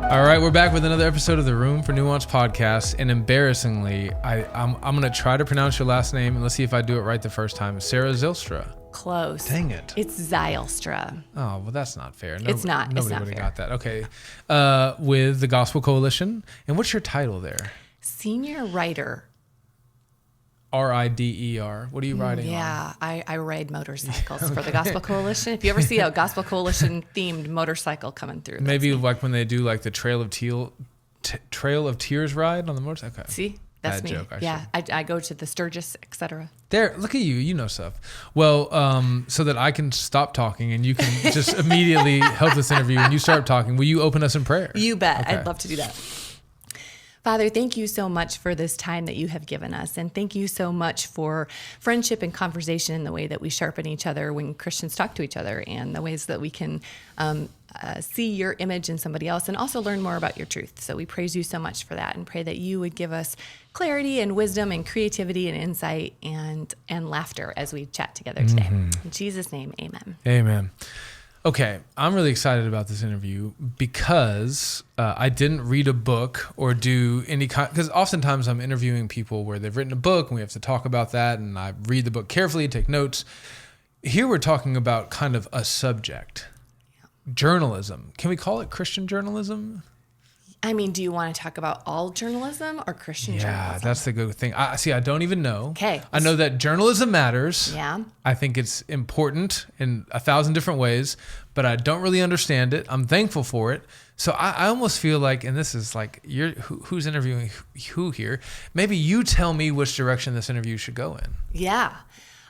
All right, we're back with another episode of the Room for Nuance podcast. And embarrassingly, I'm going to try to pronounce your last name, and let's see if I do it right the first time. Sarah Zylstra. Close. Dang it. It's Zylstra. Oh, well, that's not fair. It's not. Nobody would have got that. Okay. With the Gospel Coalition. And what's your title there? Senior writer. RIDER. What are you writing on? Yeah, I ride motorcycles for the Gospel Coalition. If you ever see a Gospel Coalition themed motorcycle coming through. Maybe like when they do like the Trail of Tears ride on the motorcycle. Okay. See? That's me. Joke, yeah, I go to the Sturgis, etc. There, look at you. You know stuff. Well, so that I can stop talking and you can just immediately help this interview and you start talking. Will you open us in prayer? You bet. Okay. I'd love to do that. Father, thank you so much for this time that you have given us. And thank you so much for friendship and conversation in the way that we sharpen each other when Christians talk to each other, and the ways that we can see your image in somebody else and also learn more about your truth. So we praise you so much for that and pray that you would give us clarity and wisdom and creativity and insight and laughter as we chat together today. Mm-hmm. In Jesus' name, amen. Amen. Okay, I'm really excited about this interview because I didn't read a book or do any kind, because oftentimes I'm interviewing people where they've written a book and we have to talk about that, and I read the book carefully, take notes. Here we're talking about kind of a subject, journalism. Can we call it Christian journalism? I mean, do you want to talk about all journalism or Christian journalism? Yeah, that's the good thing. I don't even know. Okay. I know that journalism matters. Yeah. I think it's important in 1,000 different ways, but I don't really understand it. I'm thankful for it. So I almost feel like, and this is like, who's interviewing who here? Maybe you tell me which direction this interview should go in. Yeah.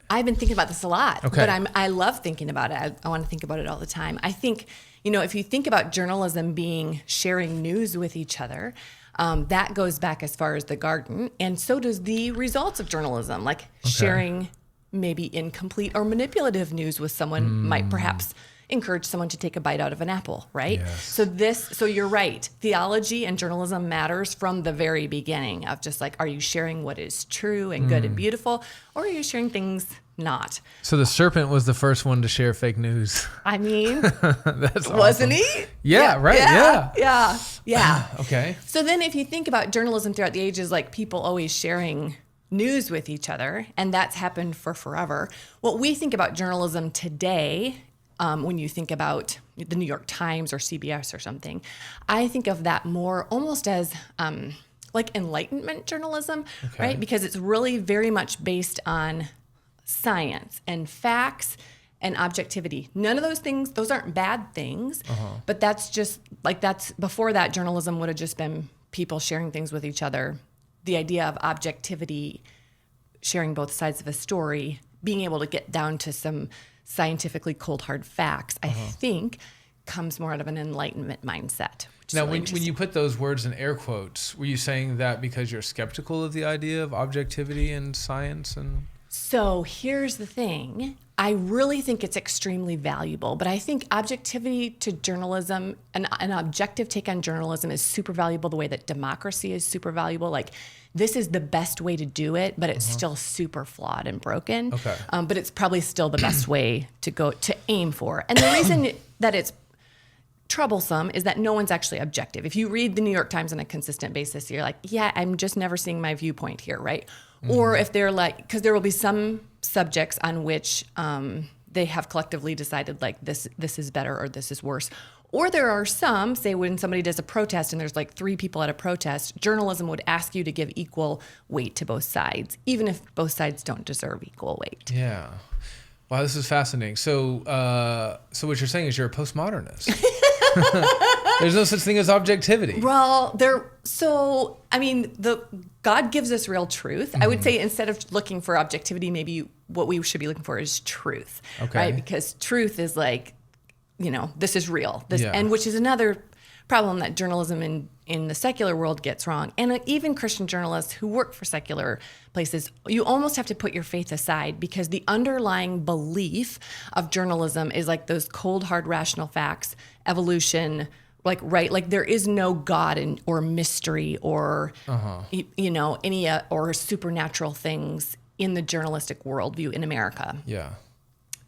I've been thinking about this a lot, okay. But I love thinking about it. I want to think about it all the time. I think, if you think about journalism being sharing news with each other, that goes back as far as the garden. And so does the results of journalism, like sharing maybe incomplete or manipulative news with someone might perhaps encourage someone to take a bite out of an apple, right? Yes. So you're right. Theology and journalism matters from the very beginning of just like, are you sharing what is true and good and beautiful, or are you sharing things not? So the serpent was the first one to share fake news. I mean, that's awesome. Wasn't he? Yeah, right. Yeah. Okay. So then if you think about journalism throughout the ages, like people always sharing news with each other, and that's happened for forever. What we think about journalism today, when you think about the New York Times or CBS or something, I think of that more almost as like Enlightenment journalism, right? Because it's really very much based on science and facts and objectivity. None of those things, those aren't bad things, but that's just like, before that, journalism would have just been people sharing things with each other. The idea of objectivity, sharing both sides of a story, being able to get down to some scientifically cold hard facts, I think comes more out of an Enlightenment mindset. Now, when you put those words in air quotes, were you saying that because you're skeptical of the idea of objectivity in science? So here's the thing. I really think it's extremely valuable, but I think objectivity to journalism, an objective take on journalism is super valuable the way that democracy is super valuable. Like, this is the best way to do it, but it's still super flawed and broken. Okay. But it's probably still the best way to aim for. And the reason that it's troublesome is that no one's actually objective. If you read the New York Times on a consistent basis, you're like, yeah, I'm just never seeing my viewpoint here, right? Or if they're like, because there will be some subjects on which they have collectively decided like this is better or this is worse. Or there are some, say when somebody does a protest and there's like 3 people at a protest, journalism would ask you to give equal weight to both sides, even if both sides don't deserve equal weight. Yeah. Wow, this is fascinating. So what you're saying is you're a postmodernist. There's no such thing as objectivity. Well, God gives us real truth. I would say instead of looking for objectivity, maybe what we should be looking for is truth, right? Because truth is like, this is real. And which is another problem that journalism in the secular world gets wrong. And even Christian journalists who work for secular places, you almost have to put your faith aside because the underlying belief of journalism is like those cold, hard, rational facts, evolution, like there is no God or mystery or, any or supernatural things in the journalistic worldview in America. Yeah.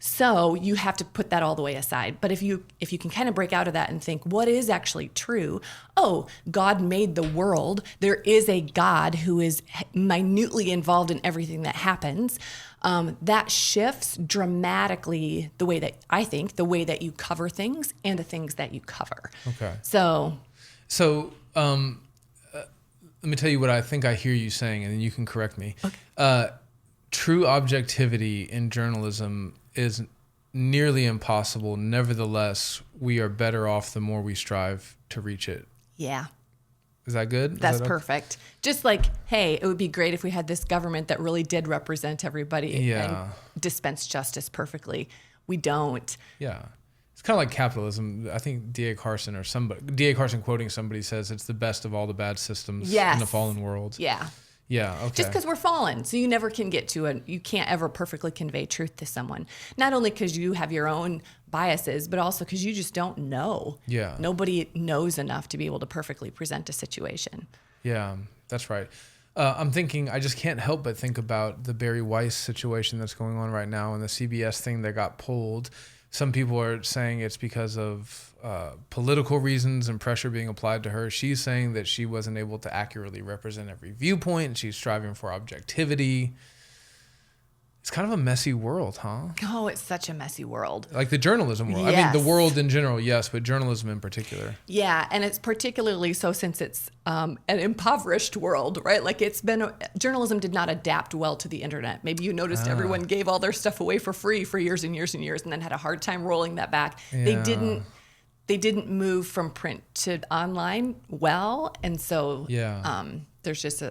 So you have to put that all the way aside. But if you can kind of break out of that and think, what is actually true? Oh, God made the world. There is a God who is minutely involved in everything that happens. That shifts dramatically the way that you cover things and the things that you cover. Okay. So let me tell you what I think I hear you saying, and then you can correct me. Okay. True objectivity in journalism is nearly impossible. Nevertheless, we are better off the more we strive to reach it. Yeah. Is that good? That's perfect. Just like, hey, it would be great if we had this government that really did represent everybody and dispense justice perfectly. We don't. Yeah. It's kind of like capitalism. I think D.A. Carson quoting somebody says it's the best of all the bad systems in the fallen world. Yeah. Yeah, okay. Just because we're fallen. So you never can you can't ever perfectly convey truth to someone. Not only because you have your own biases, but also because you just don't know. Yeah. Nobody knows enough to be able to perfectly present a situation. Yeah, that's right. I'm thinking, I just can't help but think about the Barry Weiss situation that's going on right now and the CBS thing that got pulled. Some people are saying it's because of political reasons and pressure being applied to her. She's saying that she wasn't able to accurately represent every viewpoint, and she's striving for objectivity. It's kind of a messy world, huh? Oh, it's such a messy world. Like the journalism world. Yes. I mean, the world in general, yes, but journalism in particular. Yeah, and it's particularly so since it's an impoverished world, right? Like journalism did not adapt well to the internet. Maybe you noticed everyone gave all their stuff away for free for years and years and years, and then had a hard time rolling that back. Yeah. They didn't move from print to online well, and so there's just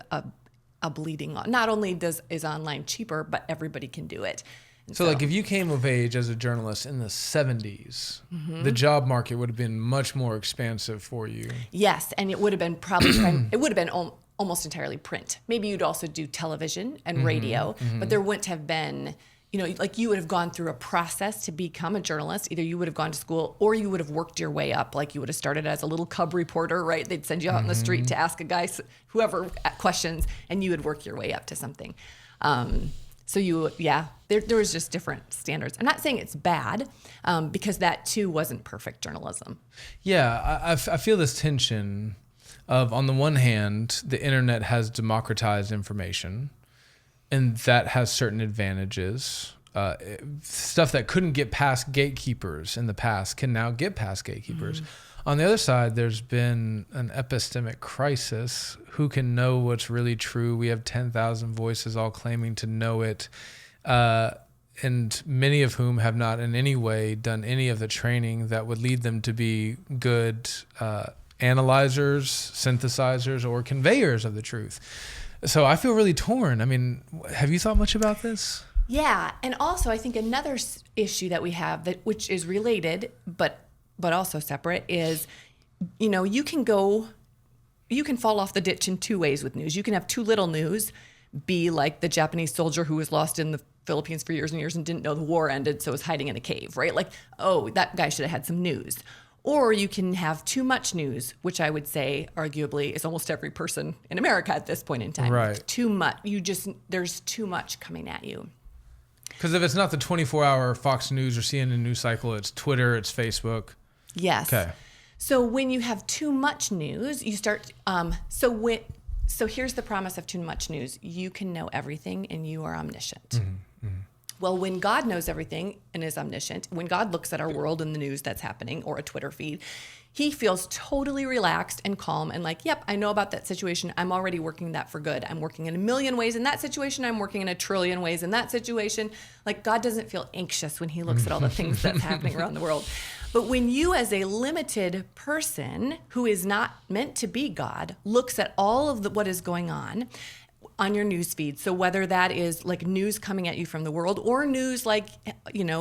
a bleeding on. Not only is online cheaper, but everybody can do it. And so like if you came of age as a journalist in the 70s, the job market would have been much more expansive for you. Yes, and it would have been almost entirely print. Maybe you'd also do television and radio, but there wouldn't have been, like you would have gone through a process to become a journalist. Either you would have gone to school or you would have worked your way up. Like you would have started as a little cub reporter, right? They'd send you out in the street to ask a guy, whoever, questions, and you would work your way up to something. There was just different standards. I'm not saying it's bad, because that too wasn't perfect journalism. Yeah, I feel this tension of, on the one hand, the internet has democratized information, and that has certain advantages. Stuff that couldn't get past gatekeepers in the past can now get past gatekeepers. On the other side, there's been an epistemic crisis. Who can know what's really true? We have 10,000 voices all claiming to know it, and many of whom have not in any way done any of the training that would lead them to be good analyzers, synthesizers, or conveyors of the truth. So I feel really torn. I mean, have you thought much about this? Yeah, and also I think another issue that we have which is related but also separate is, you can fall off the ditch in two ways with news. You can have too little news, be like the Japanese soldier who was lost in the Philippines for years and years and didn't know the war ended, so was hiding in a cave, right? Like, oh, that guy should have had some news. Or you can have too much news, which I would say arguably is almost every person in America at this point in time. Right. Too much. There's too much coming at you. Because if it's not the 24-hour Fox News or CNN news cycle, it's Twitter, it's Facebook. Yes. Okay. So when you have too much news, you start. So here's the promise of too much news: you can know everything, and you are omniscient. Well, when God knows everything and is omniscient, when God looks at our world and the news that's happening, or a Twitter feed, he feels totally relaxed and calm and like, yep, I know about that situation. I'm already working that for good. I'm working in a million ways in that situation. I'm working in a trillion ways in that situation. Like, God doesn't feel anxious when he looks at all the things that's happening around the world. But when you, as a limited person who is not meant to be God, looks at all of what is going on your news feed. So whether that is like news coming at you from the world, or news like,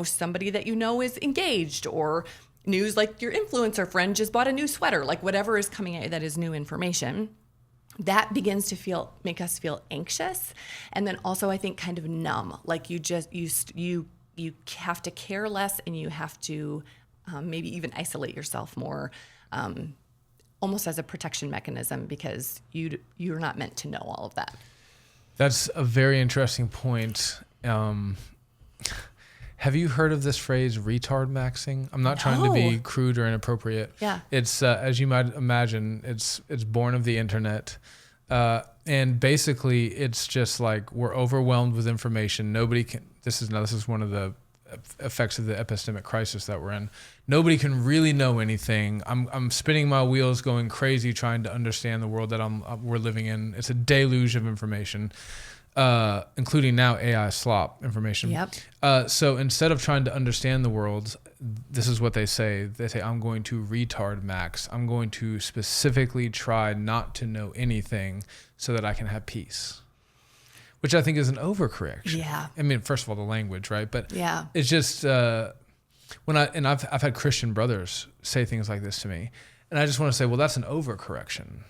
somebody that is engaged, or news like your influencer friend just bought a new sweater, like whatever is coming at you that is new information, that begins to make us feel anxious. And then also I think kind of numb, like you have to care less, and you have to maybe even isolate yourself more, almost as a protection mechanism, because you're not meant to know all of that. That's a very interesting point. Have you heard of this phrase, retard maxing? I'm not trying to be crude or inappropriate. Yeah. It's, as you might imagine, it's born of the internet. And basically it's just like, we're overwhelmed with information. Nobody can, this is one of the effects of the epistemic crisis that we're in. Nobody can really know anything. I'm spinning my wheels, going crazy, trying to understand the world that we're living in. It's a deluge of information. Including now AI slop information. Yep. So instead of trying to understand the world, this is what they say. They say, I'm going to retard max. I'm going to specifically try not to know anything so that I can have peace, which I think is an overcorrection. Yeah. I mean, first of all, the language, right? But yeah, it's just, I've had Christian brothers say things like this to me, and I just want to say, well, that's an overcorrection.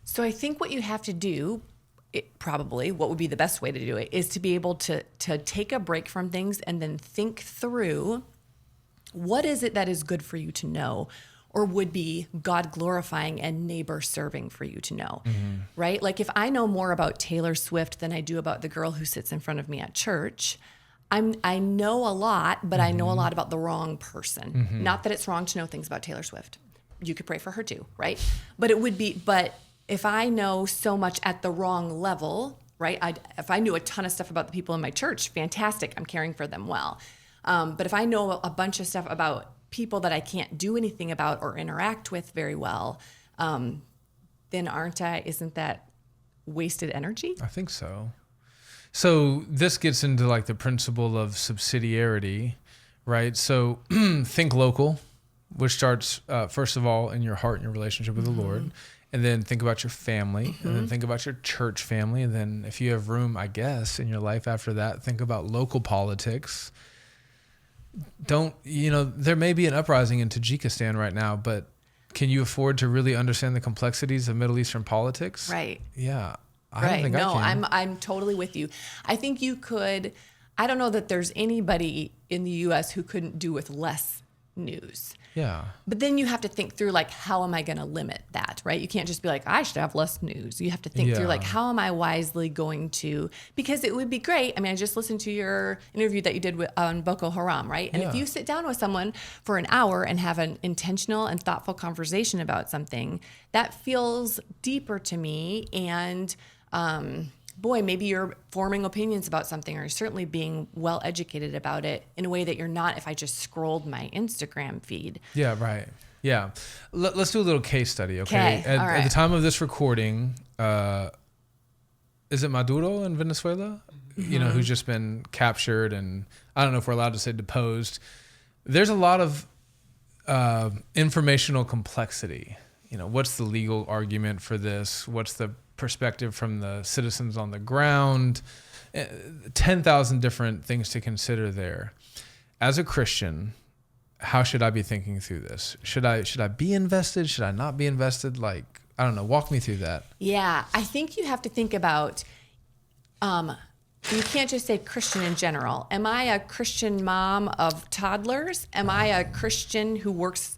So I think what you have to do, probably what would be the best way to do it, is to be able to take a break from things and then think through, what is it that is good for you to know, or would be God glorifying and neighbor serving for you to know, right? Like if I know more about Taylor Swift than I do about the girl who sits in front of me at church, I know a lot, but I know a lot about the wrong person. Not that it's wrong to know things about Taylor Swift. You could pray for her too, right? But if I know so much at the wrong level, right? If I knew a ton of stuff about the people in my church, fantastic, I'm caring for them well. But if I know a bunch of stuff about people that I can't do anything about or interact with very well, then isn't that wasted energy? I think so. So this gets into like the principle of subsidiarity, right? So think local, which starts first of all in your heart and your relationship with the Lord. And then think about your family, and then think about your church family. And then if you have room, I guess, in your life after that, think about local politics. There may be an uprising in Tajikistan right now, but can you afford to really understand the complexities of Middle Eastern politics? Right. Yeah. I don't think I can. I'm totally with you. I think you could. I don't know that there's anybody in the U.S. who couldn't do with less news. Yeah. But then you have to think through, like, how am I going to limit that, right? You can't just be like, I should have less news. You have to think through, like, how am I wisely going to, because it would be great. I mean, I just listened to your interview that you did on Boko Haram, right? And if you sit down with someone for an hour and have an intentional and thoughtful conversation about something, that feels deeper to me. And, boy, maybe you're forming opinions about something, or certainly being well educated about it in a way that you're not if I just scrolled my Instagram feed. Yeah, right. Yeah. Let's do a little case study, okay? At the time of this recording, is it Maduro in Venezuela? Who's just been captured, and I don't know if we're allowed to say deposed. There's a lot of informational complexity. What's the legal argument for this? What's the perspective from the citizens on the ground? 10,000 different things to consider there. As a Christian, how should I be thinking through this? Should I be invested? Should I not be invested? Like, I don't know. Walk me through that. Yeah, I think you have to think about, you can't just say Christian in general. Am I a Christian mom of toddlers? Am I a Christian who works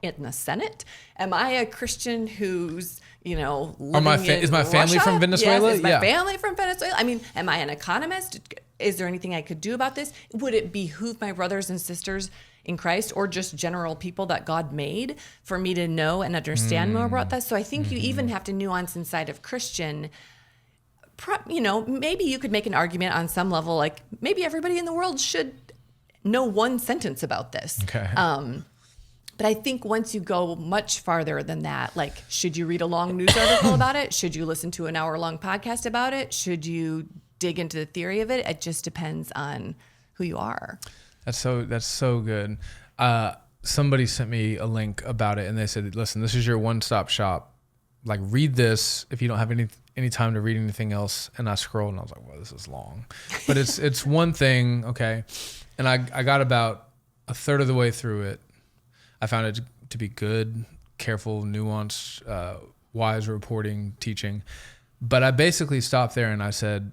in the Senate? Am I a Christian who's, living is my family Russia? from Venezuela? Yes, is my family from Venezuela? I mean, am I an economist? Is there anything I could do about this? Would it behoove my brothers and sisters in Christ, or just general people that God made, for me to know and understand more about this? So I think you even have to nuance inside of Christian. Maybe you could make an argument on some level, like maybe everybody in the world should know one sentence about this. Okay. But I think once you go much farther than that, like, should you read a long news article about it? Should you listen to an hour-long podcast about it? Should you dig into the theory of it? It just depends on who you are. That's so good. Somebody sent me a link about it, and they said, listen, this is your one-stop shop. Like, read this if you don't have any time to read anything else. And I scrolled, and I was like, well, this is long. But it's one thing, okay? And I got about a third of the way through it. I found it to be good, careful, nuanced, wise reporting, teaching. But I basically stopped there and I said,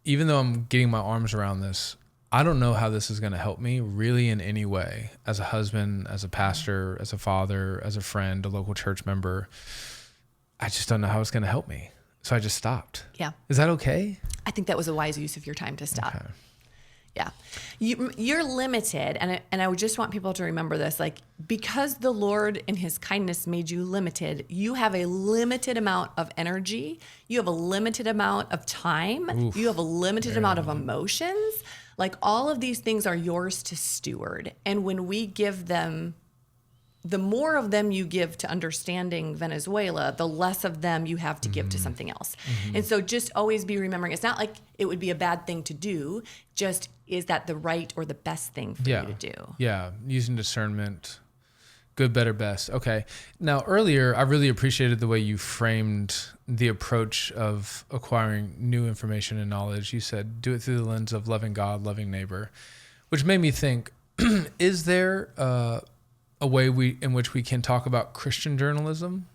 even though I'm getting my arms around this, I don't know how this is going to help me really in any way, as a husband, as a pastor, as a father, as a friend, a local church member. I just don't know how it's going to help me. So I just stopped. Yeah. Is that okay? I think that was a wise use of your time to stop. Okay. Yeah. You're limited. And I would just want people to remember this, like, because the Lord in his kindness made you limited, you have a limited amount of energy. You have a limited amount of time. Oof, you have a limited amount of emotions. Like, all of these things are yours to steward. And when we give them, the more of them you give to understanding Venezuela, the less of them you have to give to something else. And so just always be remembering, it's not like it would be a bad thing to do, just is that the right or the best thing for you to do? Yeah, using discernment, good, better, best. Okay. Now, earlier, I really appreciated the way you framed the approach of acquiring new information and knowledge. You said, do it through the lens of loving God, loving neighbor, which made me think, is there a way in which we can talk about Christian journalism?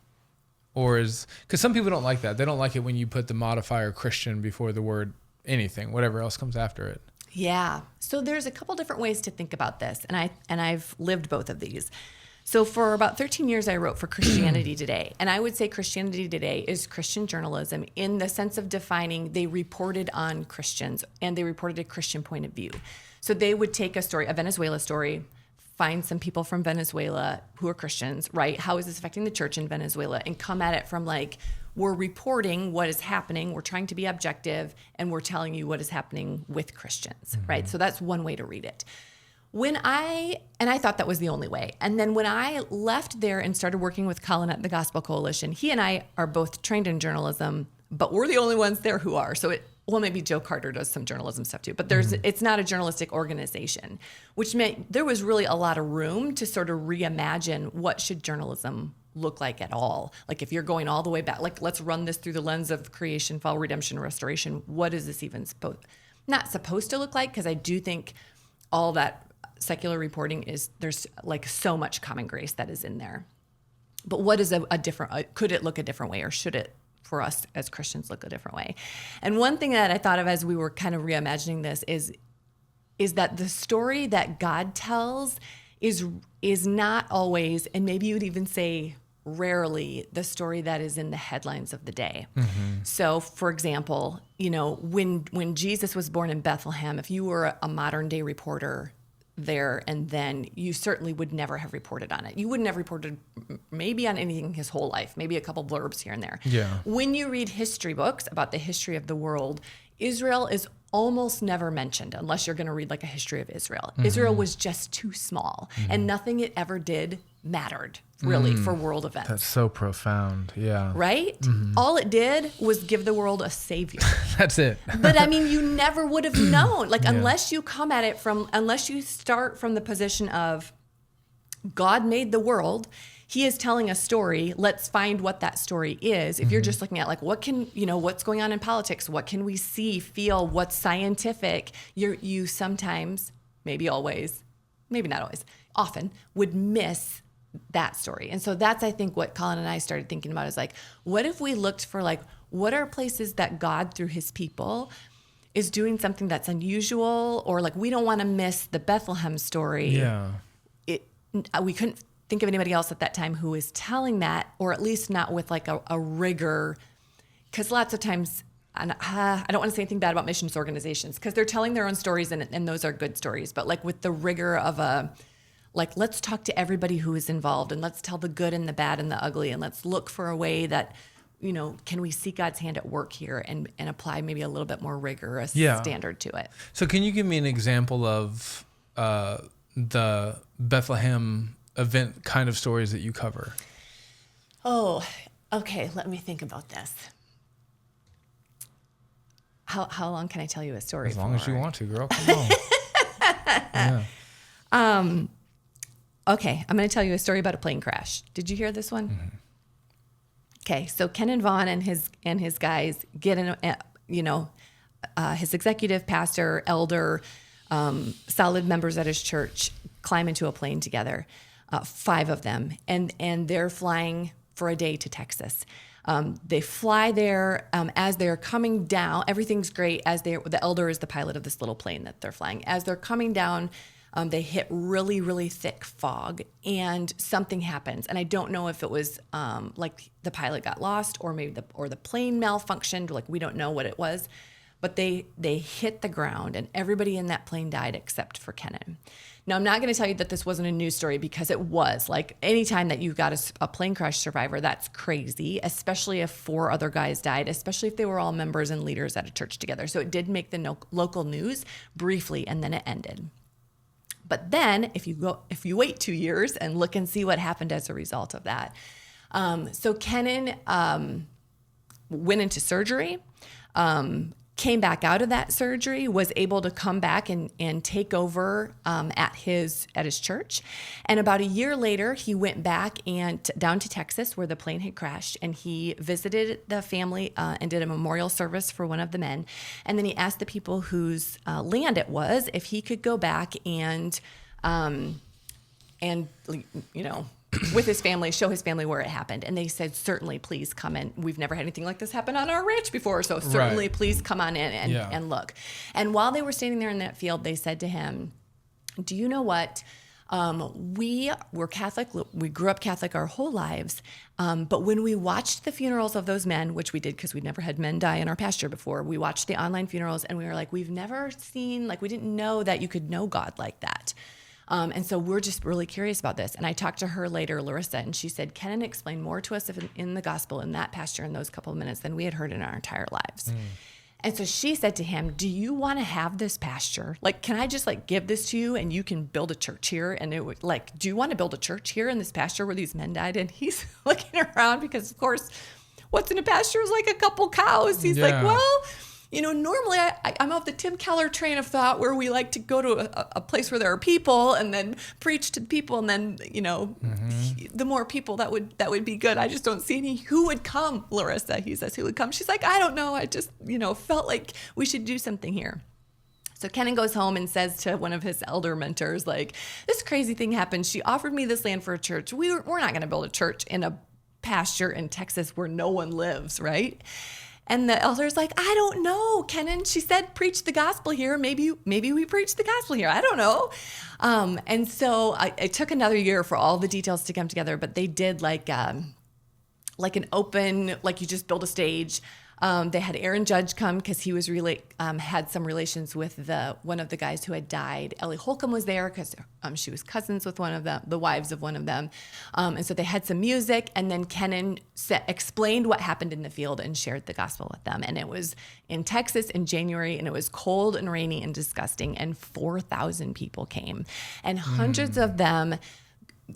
Or because some people don't like that. They don't like it when you put the modifier Christian before the word anything, whatever else comes after it. Yeah. So there's a couple different ways to think about this. And I've lived both of these. So for about 13 years, I wrote for Christianity Today. And I would say Christianity Today is Christian journalism in the sense of defining, they reported on Christians and they reported a Christian point of view. So they would take a story, a Venezuela story, find some people from Venezuela who are Christians, right? How is this affecting the church in Venezuela? And come at it from like, we're reporting what is happening, we're trying to be objective, and we're telling you what is happening with Christians, right? So that's one way to read it. I thought that was the only way. And then when I left there and started working with Colin at the Gospel Coalition, he and I are both trained in journalism, but we're the only ones there who are. So maybe Joe Carter does some journalism stuff too, but it's not a journalistic organization, which meant there was really a lot of room to sort of reimagine what should journalism look like at all. Like if you're going all the way back, like let's run this through the lens of creation, fall, redemption, restoration. What is this even not supposed to look like? Because I do think all that secular reporting there's like so much common grace that is in there. But what is a different, could it look a different way, or should it, for us as Christians, look a different way? And one thing that I thought of as we were kind of reimagining this is that the story that God tells is not always, and maybe you'd even say rarely, the story that is in the headlines of the day. So for example, when Jesus was born in Bethlehem, if you were a modern day reporter there, and then you certainly would never have reported on it. You wouldn't have reported maybe on anything his whole life, maybe a couple blurbs here and there. Yeah. When you read history books about the history of the world, Israel is almost never mentioned unless you're going to read like a history of Israel. Israel was just too small, and nothing it ever did mattered really for world events. That's so profound. Yeah. Right? All it did was give the world a savior. That's it. But I mean, you never would have known, unless you come at it unless you start from the position of God made the world, he is telling a story, let's find what that story is. If you're just looking at like, what's going on in politics? What can we see, feel, what's scientific? You sometimes, maybe always, maybe not always, often would miss that story. And so that's, I think, what Colin and I started thinking about is like, what if we looked for like, what are places that God through his people is doing something that's unusual, or like, we don't want to miss the Bethlehem story. Yeah. We couldn't think of anybody else at that time who is telling that, or at least not with like a rigor. Because lots of times, and I don't want to say anything bad about missions organizations, because they're telling their own stories and those are good stories. But like with the rigor of let's talk to everybody who is involved, and let's tell the good and the bad and the ugly, and let's look for a way that, can we see God's hand at work here and apply maybe a little bit more rigorous standard to it. So can you give me an example of the Bethlehem event kind of stories that you cover? Oh, okay. Let me think about this. How long can I tell you a story? As long as you want to, girl. Come on. Yeah. Okay, I'm going to tell you a story about a plane crash. Did you hear this one? Okay, so Ken and Vaughn and his guys get in, his executive, pastor, elder, solid members at his church climb into a plane together, 5 of them, and they're flying for a day to Texas. They fly there as they're coming down. Everything's great the elder is the pilot of this little plane that they're flying. As they're coming down, they hit really, really thick fog, and something happens. And I don't know if it was like the pilot got lost, or maybe the plane malfunctioned. Like, we don't know what it was. but they hit the ground, and everybody in that plane died except for Kenan. Now, I'm not going to tell you that this wasn't a news story, because it was. Like, anytime that you've got a plane crash survivor, that's crazy, especially if 4 other guys died, especially if they were all members and leaders at a church together. So it did make the local news briefly, and then it ended. But then if you wait 2 years and look and see what happened as a result of that. So Kenan went into surgery, came back out of that surgery, was able to come back and take over at his church. And about a year later, he went back and down to Texas, where the plane had crashed, and he visited the family and did a memorial service for one of the men. And then he asked the people whose land it was if he could go back and with his family, show his family where it happened. And they said, certainly, please come in. We've never had anything like this happen on our ranch before, so certainly, please come on in and look. And while they were standing there in that field, they said to him, do you know what? We were Catholic. We grew up Catholic our whole lives. But when we watched the funerals of those men, which we did because we'd never had men die in our pasture before, we watched the online funerals, and we were like, we've never seen, we didn't know that you could know God like that. And so we're just really curious about this. And I talked to her later, Larissa, and she said, Kenan explained more to us in the gospel in that pasture in those couple of minutes than we had heard in our entire lives. And so she said to him, do you want to have this pasture? Can I just give this to you and you can build a church here? And it would do you want to build a church here in this pasture where these men died? And he's looking around because, of course, what's in a pasture is a couple cows. He's like, well, normally I'm of the Tim Keller train of thought where we like to go to a place where there are people and then preach to the people, and then, the more people that would be good. I just don't see any. Who would come, Larissa? He says, who would come? She's like, I don't know. I just, felt like we should do something here. So Kenan goes home and says to one of his elder mentors, this crazy thing happened. She offered me this land for a church. We're not going to build a church in a pasture in Texas where no one lives, right? And the elder's like, I don't know, Kenan. She said, preach the gospel here. Maybe we preach the gospel here. I don't know. And so it took another year for all the details to come together, but they did an open, you just build a stage. They had Aaron Judge come because he was really had some relations with one of the guys who had died. Ellie Holcomb was there because she was cousins with one of the wives of one of them. And so they had some music, and then Kenan explained what happened in the field and shared the gospel with them. And it was in Texas in January, and it was cold and rainy and disgusting, and 4,000 people came. And hundreds of them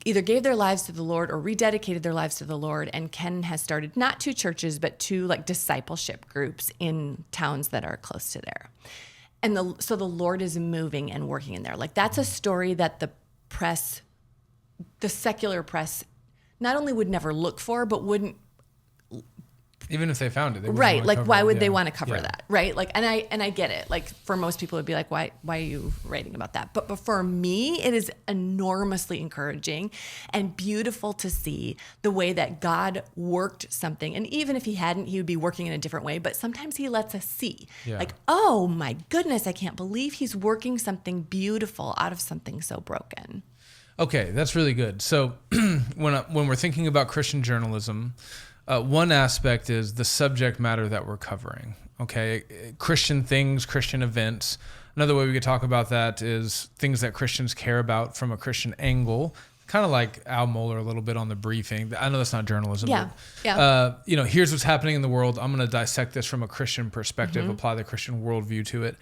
either gave their lives to the Lord or rededicated their lives to the Lord. And Ken has started not 2 churches, but 2 discipleship groups in towns that are close to there. And so the Lord is moving and working in there. That's a story that the secular press, not only would never look for, but wouldn't. Even if they found it, they right? Why would they want to cover that, right? And I get it. For most people, it'd be like, why are you writing about that? But for me, it is enormously encouraging and beautiful to see the way that God worked something. And even if He hadn't, He would be working in a different way. But sometimes He lets us see, oh my goodness, I can't believe He's working something beautiful out of something so broken. Okay, that's really good. So when we're thinking about Christian journalism, one aspect is the subject matter that we're covering, okay? Christian things, Christian events. Another way we could talk about that is things that Christians care about from a Christian angle, kind of like Al Mohler a little bit on The Briefing. I know that's not journalism. But, here's what's happening in the world. I'm going to dissect this from a Christian perspective, apply the Christian worldview to it.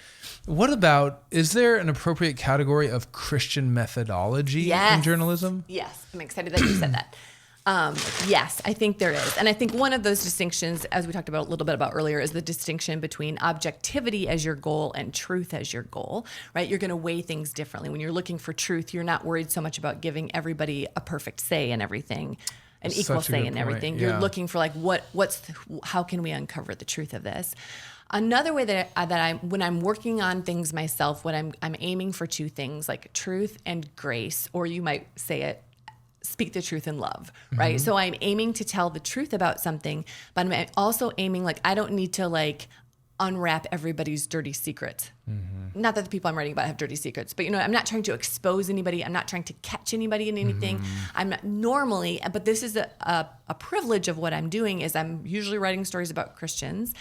What about, is there an appropriate category of Christian methodology in journalism? Yes, I'm excited that you said that. Yes, I think there is. And I think one of those distinctions, as we talked about a little bit about earlier, is the distinction between objectivity as your goal and truth as your goal, right? You're going to weigh things differently. When you're looking for truth, you're not worried so much about giving everybody a perfect say in everything, an equal say in everything. You're looking for how can we uncover the truth of this? Another way that when I'm working on things myself, I'm aiming for 2 things, like truth and grace, or you might say it, speak the truth in love, right? So I'm aiming to tell the truth about something, but I'm also aiming, I don't need to unwrap everybody's dirty secret. Not that the people I'm writing about have dirty secrets, but I'm not trying to expose anybody. I'm not trying to catch anybody in anything. I'm not normally, but this is a privilege of what I'm doing, is I'm usually writing stories about Christians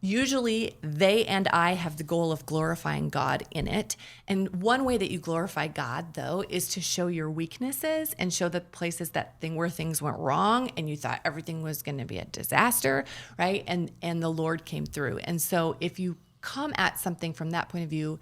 Usually they and I have the goal of glorifying God in it. And one way that you glorify God, though, is to show your weaknesses and show the places where things went wrong and you thought everything was going to be a disaster, right? And the Lord came through. And so if you come at something from that point of view,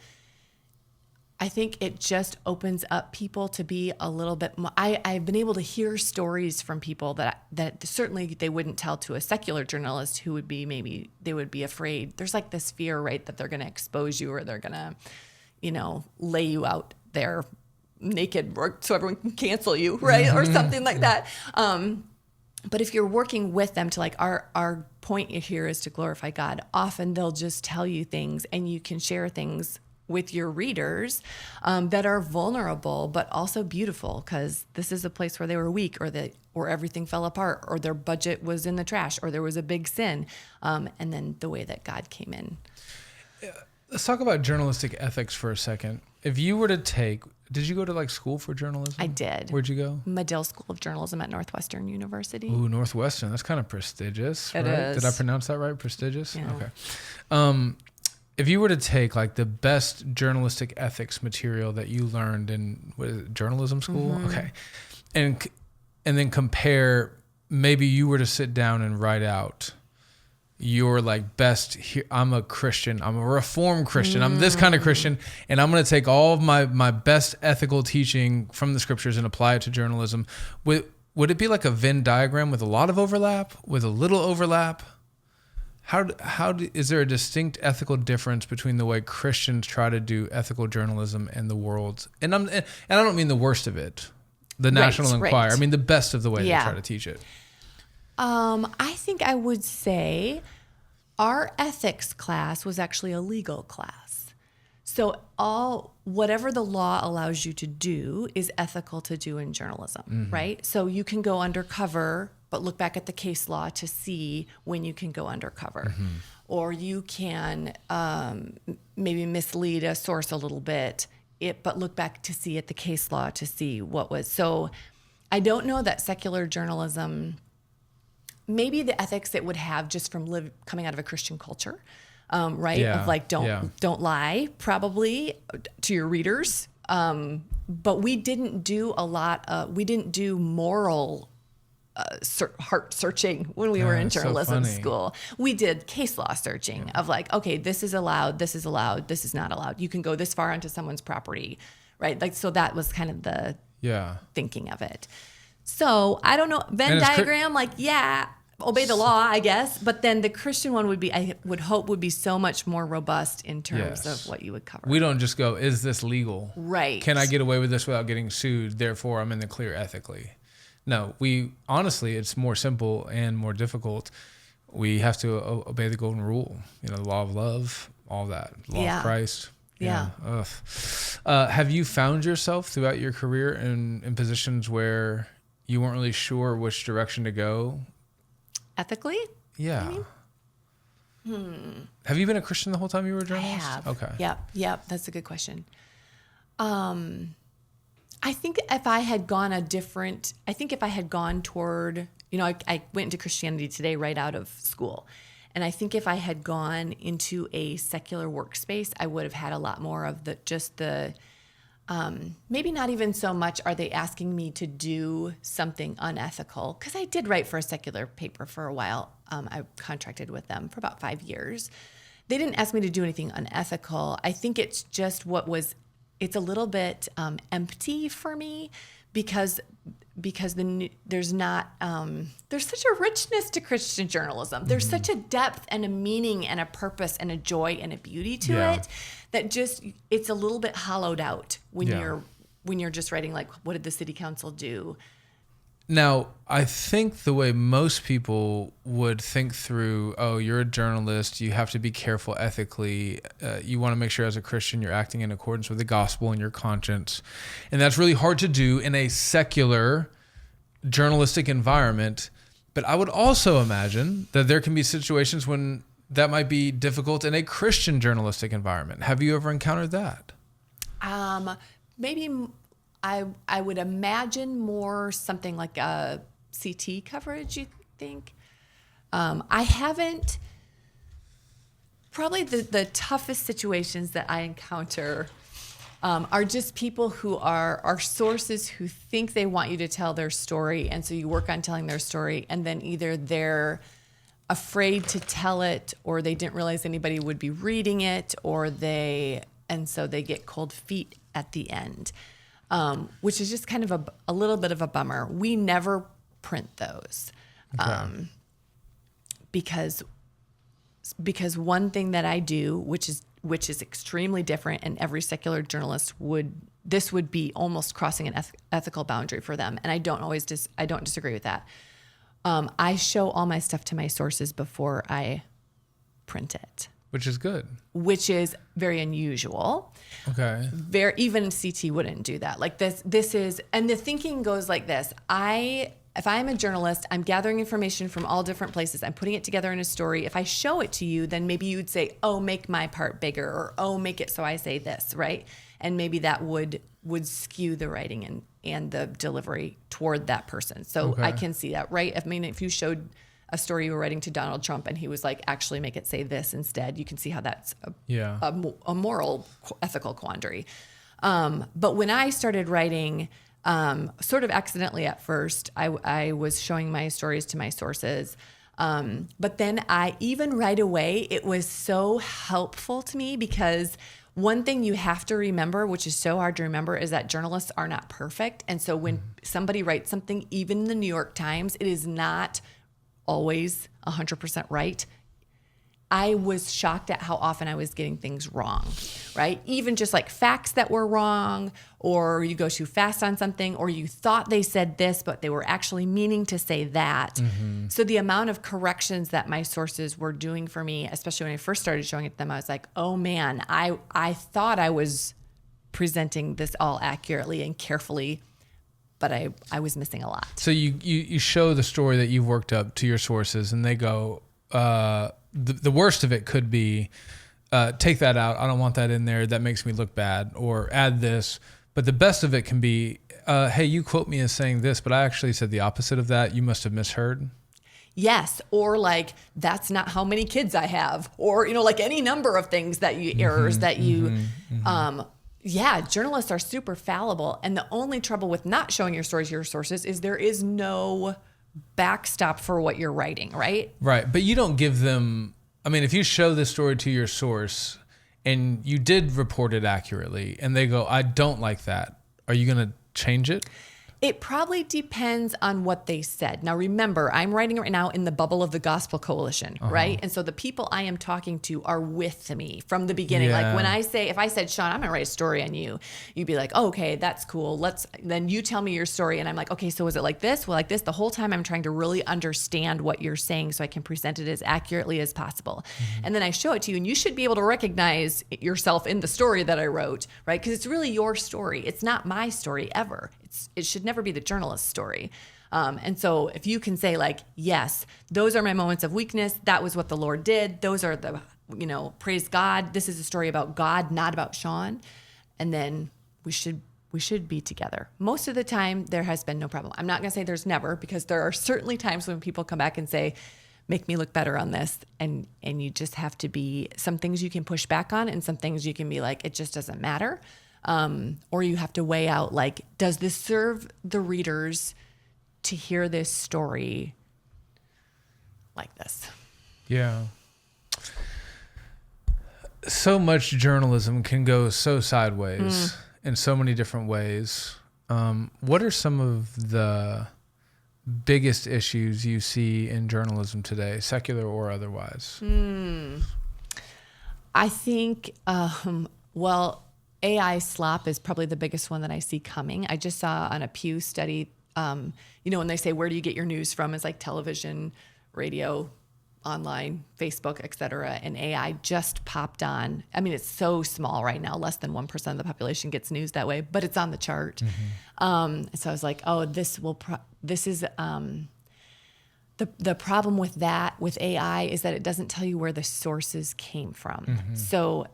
I think it just opens up people to be a little bit more. I've been able to hear stories from people that certainly they wouldn't tell to a secular journalist who would be, maybe they would be afraid. There's like this fear, right, that they're going to expose you or they're going to, lay you out there naked so everyone can cancel you, right, or something like that. But if you're working with them to our point here is to glorify God, often they'll just tell you things and you can share things with your readers that are vulnerable, but also beautiful, because this is a place where they were weak or everything fell apart or their budget was in the trash or there was a big sin. And then the way that God came in. Let's talk about journalistic ethics for a second. If you were to did you go to school for journalism? I did. Where'd you go? Medill School of Journalism at Northwestern University. Ooh, Northwestern. That's kind of prestigious, it right? Is. Did I pronounce that right? Prestigious? Yeah. Okay. If you were to take the best journalistic ethics material that you learned in journalism school, okay, and then compare, maybe you were to sit down and write out your best. Here, I'm a Christian. I'm a Reformed Christian. I'm this kind of Christian, and I'm going to take all of my best ethical teaching from the scriptures and apply it to journalism. Would it be like a Venn diagram with a lot of overlap, with a little overlap? Is there a distinct ethical difference between the way Christians try to do ethical journalism and the world? And I don't mean the worst of it, the National Enquirer. I mean the best of the way they try to teach it. I think I would say our ethics class was actually a legal class. So whatever the law allows you to do is ethical to do in journalism, right? So you can go undercover, but look back at the case law to see when you can go undercover. Or you can maybe mislead a source a little bit, but look back to see at the case law to see what was. So I don't know that secular journalism, maybe the ethics it would have just from coming out of a Christian culture, right? Yeah. Of don't lie, probably, to your readers. But we didn't do we didn't do moral heart searching when we were in journalism school. We did case law searching of okay, this is allowed, this is allowed, this is not allowed. You can go this far onto someone's property, right? So that was kind of the thinking of it. So I don't know, Venn diagram, obey the law, I guess. But then the Christian one I would hope would be so much more robust in terms of what you would cover. We don't just go, is this legal? Right. Can I get away with this without getting sued? Therefore, I'm in the clear ethically. No, honestly, it's more simple and more difficult. We have to obey the golden rule, the law of love, all that, law of Christ. Yeah. Have you found yourself throughout your career in positions where you weren't really sure which direction to go? Ethically? Yeah. Have you been a Christian the whole time you were a journalist? I have. Okay. Yep. That's a good question. I think if I had gone toward, I went into Christianity today right out of school. And I think if I had gone into a secular workspace, I would have had a lot more of maybe not even so much are they asking me to do something unethical, because I did write for a secular paper for a while. I contracted with them for about 5 years. They didn't ask me to do anything unethical. I think it's just it's a little bit empty for me because there's such a richness to Christian journalism. There's such a depth and a meaning and a purpose and a joy and a beauty to it that it's a little bit hollowed out when you're just writing what did the city council do? Now, I think the way most people would think through, you're a journalist, you have to be careful ethically. You want to make sure as a Christian you're acting in accordance with the gospel and your conscience. And that's really hard to do in a secular journalistic environment. But I would also imagine that there can be situations when that might be difficult in a Christian journalistic environment. Have you ever encountered that? Maybe I would imagine more something like a CT coverage, you think? I haven't probably the toughest situations that I encounter are just people who are sources who think they want you to tell their story. And so you work on telling their story, and then either they're afraid to tell it, or they didn't realize anybody would be reading it, and so they get cold feet at the end, which is just kind of a little bit of a bummer. We never print those. Okay. Because one thing that I do, which is extremely different, and every secular journalist would be almost crossing an ethical boundary for them, and I don't disagree with that. I show all my stuff to my sources before I print it, which is good. Which is very unusual. Okay. Even CT wouldn't do that. Like this is, and the thinking goes like this. If I'm a journalist, I'm gathering information from all different places. I'm putting it together in a story. If I show it to you, then maybe you'd say, oh, make my part bigger, or oh, make it so I say this, right? And maybe that would skew the writing and the delivery toward that person. So okay. I can see that, right? If you showed a story you were writing to Donald Trump and he was like, actually make it say this instead, you can see how that's a moral, ethical quandary. But when I started writing, sort of accidentally at first, I was showing my stories to my sources. But then even right away, it was so helpful to me, because one thing you have to remember, which is so hard to remember, is that journalists are not perfect. And so when somebody writes something, even in the New York Times, it is not always 100% right. I was shocked at how often I was getting things wrong, right? Even just like facts that were wrong, or you go too fast on something, or you thought they said this, but they were actually meaning to say that. Mm-hmm. So the amount of corrections that my sources were doing for me, especially when I first started showing it to them, I was like, oh man, I thought I was presenting this all accurately and carefully, but I was missing a lot. So you show the story that you've worked up to your sources, and they go, the worst of it could be, take that out. I don't want that in there. That makes me look bad. Or add this. But the best of it can be, hey, you quote me as saying this, but I actually said the opposite of that. You must have misheard. Yes. Or like, that's not how many kids I have. Or, like any number of things that errors that you, journalists are super fallible. And the only trouble with not showing your stories to your sources is there is no backstop for what you're writing, right? Right. But you don't give them, if you show this story to your source and you did report it accurately and they go, I don't like that, are you going to change it? It probably depends on what they said. Now, remember, I'm writing right now in the bubble of the Gospel Coalition, right? And so the people I am talking to are with me from the beginning. Yeah. Like if I said, Sean, I'm going to write a story on you, you'd be like, oh, okay, that's cool. Then you tell me your story. And I'm like, okay, so is it like this? Well, like this, the whole time I'm trying to really understand what you're saying so I can present it as accurately as possible. Mm-hmm. And then I show it to you, and you should be able to recognize yourself in the story that I wrote, right? Because it's really your story. It's not my story ever. It should never be the journalist's story. And so if you can say like, yes, those are my moments of weakness. That was what the Lord did. Those are the, praise God. This is a story about God, not about Sean. And then we should be together. Most of the time there has been no problem. I'm not going to say there's never, because there are certainly times when people come back and say, make me look better on this. And you just have to be, some things you can push back on, and some things you can be like, it just doesn't matter. Or you have to weigh out, like, does this serve the readers to hear this story like this? Yeah. So much journalism can go so sideways in so many different ways. What are some of the biggest issues you see in journalism today, secular or otherwise? I think, AI slop is probably the biggest one that I see coming. I just saw on a Pew study, when they say, where do you get your news from? It's like television, radio, online, Facebook, et cetera. And AI just popped on. It's so small right now. Less than 1% of the population gets news that way, but it's on the chart. Mm-hmm. So I was like, oh, this is the problem with that, with AI, is that it doesn't tell you where the sources came from. Mm-hmm. So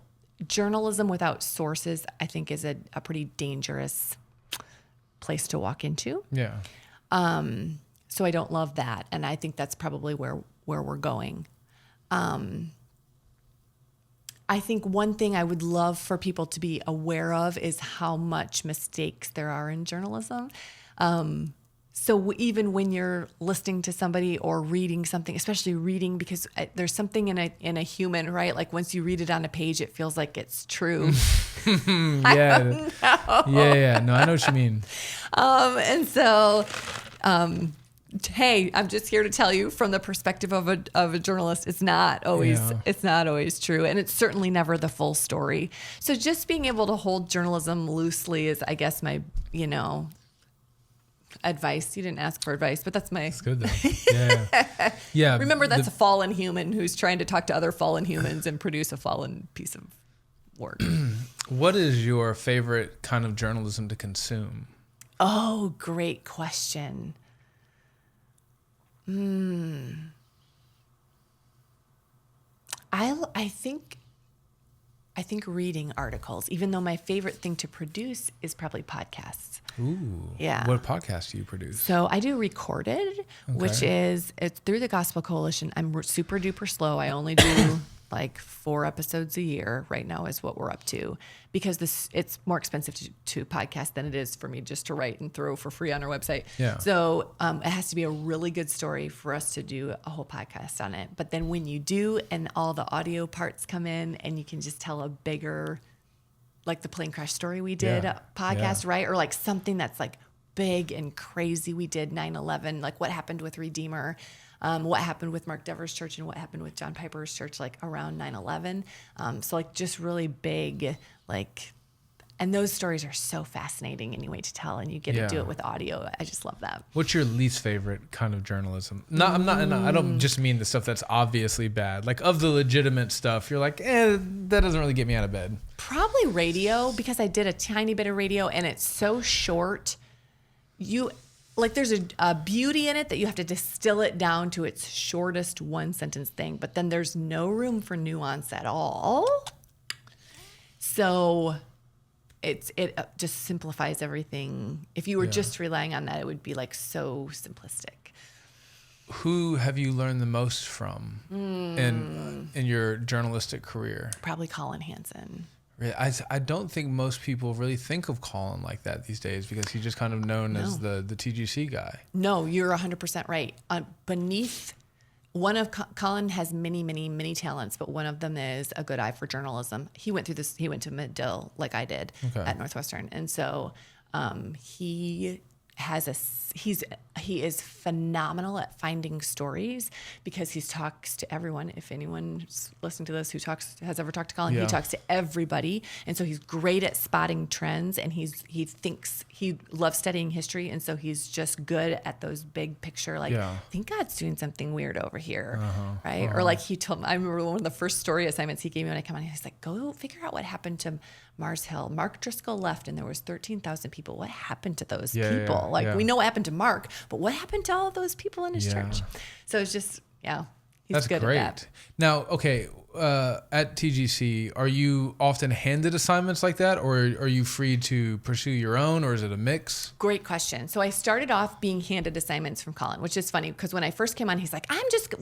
journalism without sources, I think, is a pretty dangerous place to walk into. Yeah. So I don't love that. And I think that's probably where we're going. I think one thing I would love for people to be aware of is how much mistakes there are in journalism. So even when you're listening to somebody or reading something, especially reading, because there's something in a human, right? Like once you read it on a page, it feels like it's true. Yeah. Yeah. No, I know what you mean. And so, hey, I'm just here to tell you from the perspective of a journalist, it's not always true. And it's certainly never the full story. So just being able to hold journalism loosely is, I guess, my, advice. You didn't ask for advice, but that's my... It's good though. Yeah. Yeah. Remember, that's a fallen human who's trying to talk to other fallen humans and produce a fallen piece of work. What is your favorite kind of journalism to consume? Oh, great question. I think reading articles, even though my favorite thing to produce is probably podcasts. Ooh. Yeah. What podcast do you produce? So I do Recorded, which it's through the Gospel Coalition. I'm super duper slow. I only do like 4 episodes a year right now is what we're up to, because it's more expensive to podcast than it is for me just to write and throw for free on our website. Yeah. So it has to be a really good story for us to do a whole podcast on it. But then when you do, and all the audio parts come in, and you can just tell a bigger, like the plane crash story we did podcast, right? Or like something that's like big and crazy. We did 9/11, like what happened with Redeemer. What happened with Mark Dever's church and what happened with John Piper's church, like around 9/11. So like just really big, like, and those stories are so fascinating anyway to tell, and you get to do it with audio. I just love that. What's your least favorite kind of journalism? No, I'm not, and I don't just mean the stuff that's obviously bad. Like of the legitimate stuff, you're like, that doesn't really get me out of bed. Probably radio, because I did a tiny bit of radio and it's so short. There's a beauty in it that you have to distill it down to its shortest 1-sentence thing, but then there's no room for nuance at all. So it just simplifies everything. If you were just relying on that, it would be like so simplistic. Who have you learned the most from in your journalistic career? Probably Colin Hansen. I don't think most people really think of Colin like that these days, because he's just kind of known as the TGC guy. No, you're 100% right. Beneath one of Colin has many, many, many talents, but one of them is a good eye for journalism. He went through this. He went to Medill like I did at Northwestern, and so he is phenomenal at finding stories, because he talks to everyone. If anyone's listening to this who has ever talked to Colin, he talks to everybody, and so he's great at spotting trends, and he loves studying history, and so he's just good at those big picture, like I think God's doing something weird over here, right? Or like he told me, I remember one of the first story assignments he gave me when I come on, he's like, go figure out what happened to Mars Hill. Mark Driscoll left and there was 13,000 people. What happened to those people? We know what happened to Mark, but what happened to all of those people in his church? So it's just, he's That's good great. at that. Now, okay, at TGC, are you often handed assignments like that, or are you free to pursue your own, or is it a mix? Great question. So I started off being handed assignments from Colin, which is funny, because when I first came on, he's like,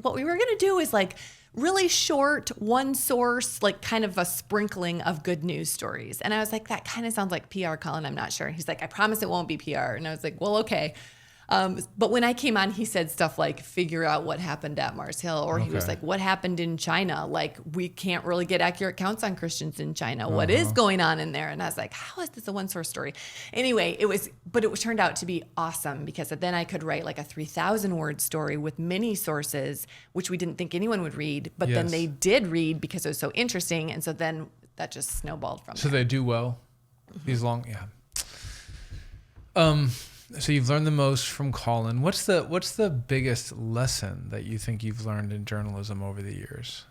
what we were going to do is like really short, one source, like kind of a sprinkling of good news stories. And I was like, that kind of sounds like PR, Colin. I'm not sure. He's like, I promise it won't be PR. And I was like, well, okay. But when I came on, he said stuff like, figure out what happened at Mars Hill. Or he was like, what happened in China? Like, we can't really get accurate counts on Christians in China. What is going on in there? And I was like, how is this a one source story? Anyway, it turned out to be awesome, because then I could write like a 3,000 word story with many sources, which we didn't think anyone would read. But then they did read because it was so interesting. And so then that just snowballed from there. So they do well, these long, So you've learned the most from Colin. What's the biggest lesson that you think you've learned in journalism over the years?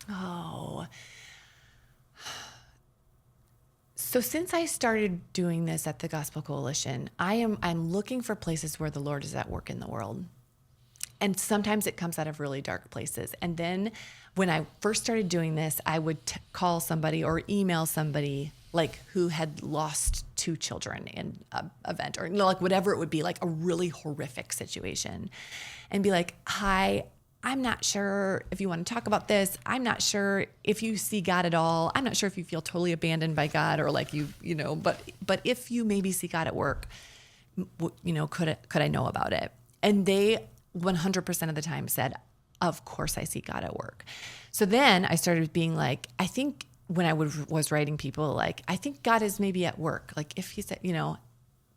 So since I started doing this at the Gospel Coalition, I'm looking for places where the Lord is at work in the world. And sometimes it comes out of really dark places. And then when I first started doing this, I would call somebody or email somebody like who had lost 2 children in an event, or like whatever it would be, like a really horrific situation, and be like, hi, I'm not sure if you want to talk about this. I'm not sure if you see God at all. I'm not sure if you feel totally abandoned by God or like but if you maybe see God at work, could I know about it? And they 100% of the time said, of course I see God at work. So then I started being like, I think when I was writing people, like, I think God is maybe at work. Like if he said,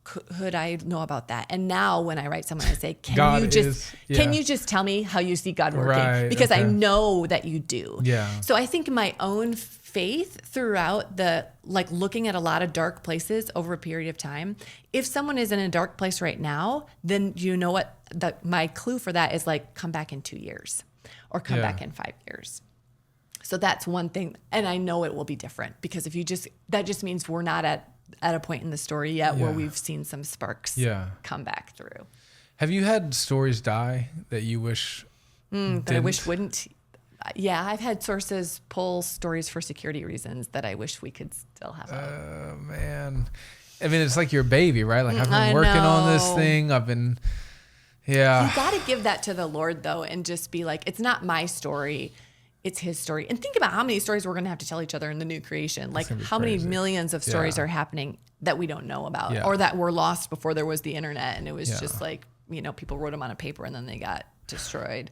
could I know about that? And now when I write someone, I say, can you just tell me how you see God working? Right, because okay. I know that you do. Yeah. So I think my own faith throughout looking at a lot of dark places over a period of time, if someone is in a dark place right now, then you know what, my clue for that is like, come back in 2 years or come back in 5 years. So that's one thing. And I know it will be different because that just means we're not at a point in the story yet where we've seen some sparks come back through. Have you had stories die that you wish that I wish wouldn't? Yeah, I've had sources pull stories for security reasons that I wish we could still have. Oh, man. I mean, it's like your baby, right? Like I've been working on this thing. You got to give that to the Lord though and just be like, it's not my story. It's his story. And think about how many stories we're going to have to tell each other in the new creation. Like how many millions of stories are happening that we don't know about or that were lost before there was the internet. And it was just like, people wrote them on a paper and then they got destroyed.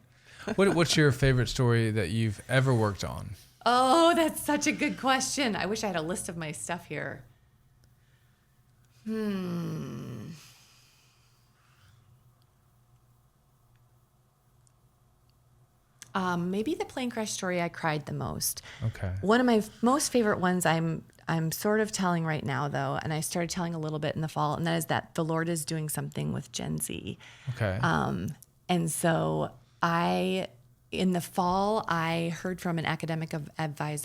What's your favorite story that you've ever worked on? Oh, that's such a good question. I wish I had a list of my stuff here. Maybe the plane crash story I cried the most. Okay. One of my most favorite ones I'm sort of telling right now though, and I started telling a little bit in the fall, and that is that the Lord is doing something with Gen Z. Okay. And so in the fall, I heard from an academic vice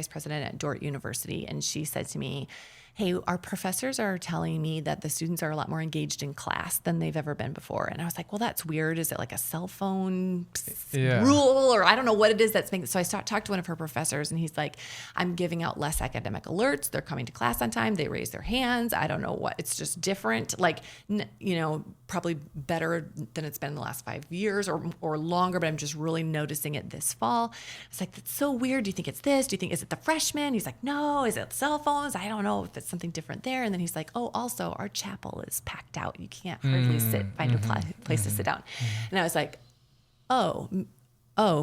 president at Dordt University, and she said to me, hey, our professors are telling me that the students are a lot more engaged in class than they've ever been before. And I was like, well, that's weird. Is it like a cell phone rule? Or I don't know what it is that's making. So I talked to one of her professors and he's like, I'm giving out less academic alerts. They're coming to class on time. They raise their hands. I don't know what, it's just different. Like, probably better than it's been in the last 5 years or longer, but I'm just really noticing it this fall. It's like, that's so weird. Do you think it's this? Do you think, is it the freshmen? He's like, no. Is it cell phones? I don't know if it's something different there. And then he's like, oh, also our chapel is packed out. You can't hardly find a place to sit down. And I was like, oh,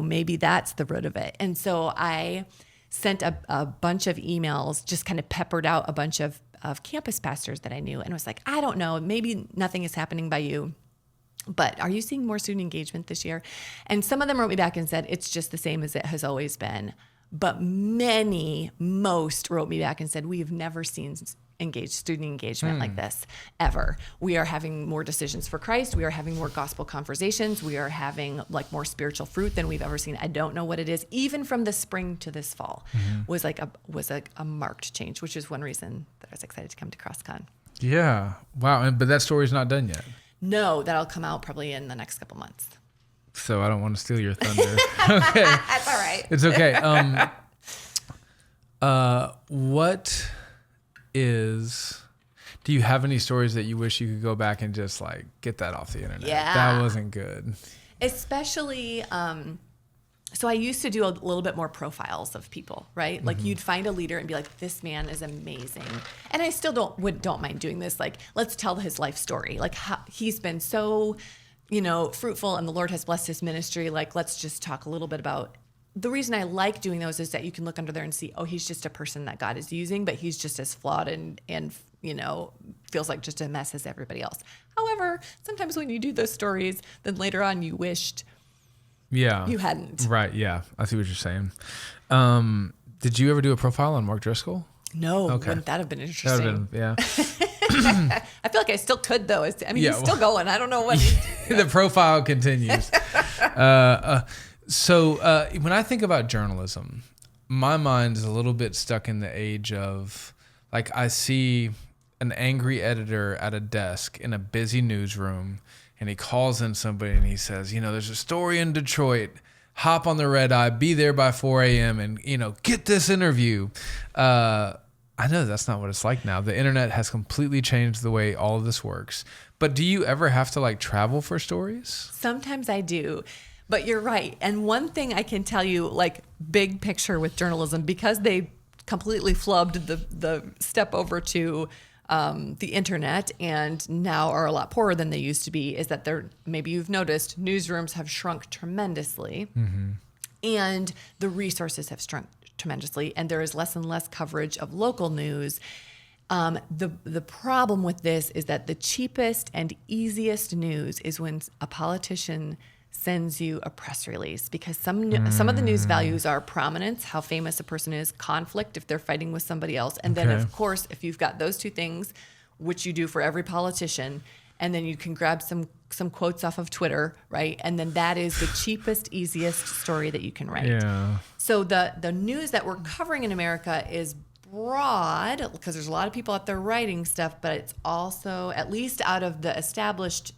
maybe that's the root of it. And so I sent a bunch of emails, just kind of peppered out a bunch of campus pastors that I knew. And was like, I don't know, maybe nothing is happening by you, but are you seeing more student engagement this year? And some of them wrote me back and said, it's just the same as it has always been. But most wrote me back and said, we have never seen student engagement like this ever. We are having more decisions for Christ. We are having more gospel conversations. We are having like more spiritual fruit than we've ever seen. I don't know what it is. Even from the spring to this fall was a marked change, which is one reason that I was excited to come to CrossCon. Yeah. Wow. But that story's not done yet. No, that'll come out probably in the next couple months. So I don't want to steal your thunder. Okay. That's all right. It's okay. Do you have any stories that you wish you could go back and just like get that off the internet? Yeah. That wasn't good. Especially, so I used to do a little bit more profiles of people, right? Like you'd find a leader and be like, this man is amazing. And I still don't mind doing this. Like, let's tell his life story. Like how he's been so, fruitful and the Lord has blessed his ministry. Like, let's just talk a little bit about. The reason I like doing those is that you can look under there and see, oh, he's just a person that God is using, but he's just as flawed and feels like just a mess as everybody else. However, sometimes when you do those stories, then later on you wished you hadn't. Right, yeah. I see what you're saying. Did you ever do a profile on Mark Driscoll? No. Okay. Wouldn't that have been interesting? Yeah. I feel like I still could, though. He's still going. I don't know what. The profile continues. So when I think about journalism, my mind is a little bit stuck in the age of, like, I see an angry editor at a desk in a busy newsroom, and he calls in somebody and he says, there's a story in Detroit. Hop on the red eye, be there by 4 a.m. and, get this interview. I know that's not what it's like now. The internet has completely changed the way all of this works. But do you ever have to like travel for stories? Sometimes I do. But you're right. And one thing I can tell you, like big picture with journalism, because they completely flubbed the step over to the internet and now are a lot poorer than they used to be, is that maybe you've noticed newsrooms have shrunk tremendously, and the resources have shrunk tremendously, and there is less and less coverage of local news. The problem with this is that the cheapest and easiest news is when a politician sends you a press release, because some of the news values are prominence, how famous a person is, conflict if they're fighting with somebody else, and then of course if you've got those two things, which you do for every politician, and then you can grab some quotes off of Twitter, right? And then that is the cheapest, easiest story that you can write. Yeah. So the news that we're covering in America is broad, because there's a lot of people out there writing stuff, but it's also, at least out of the established,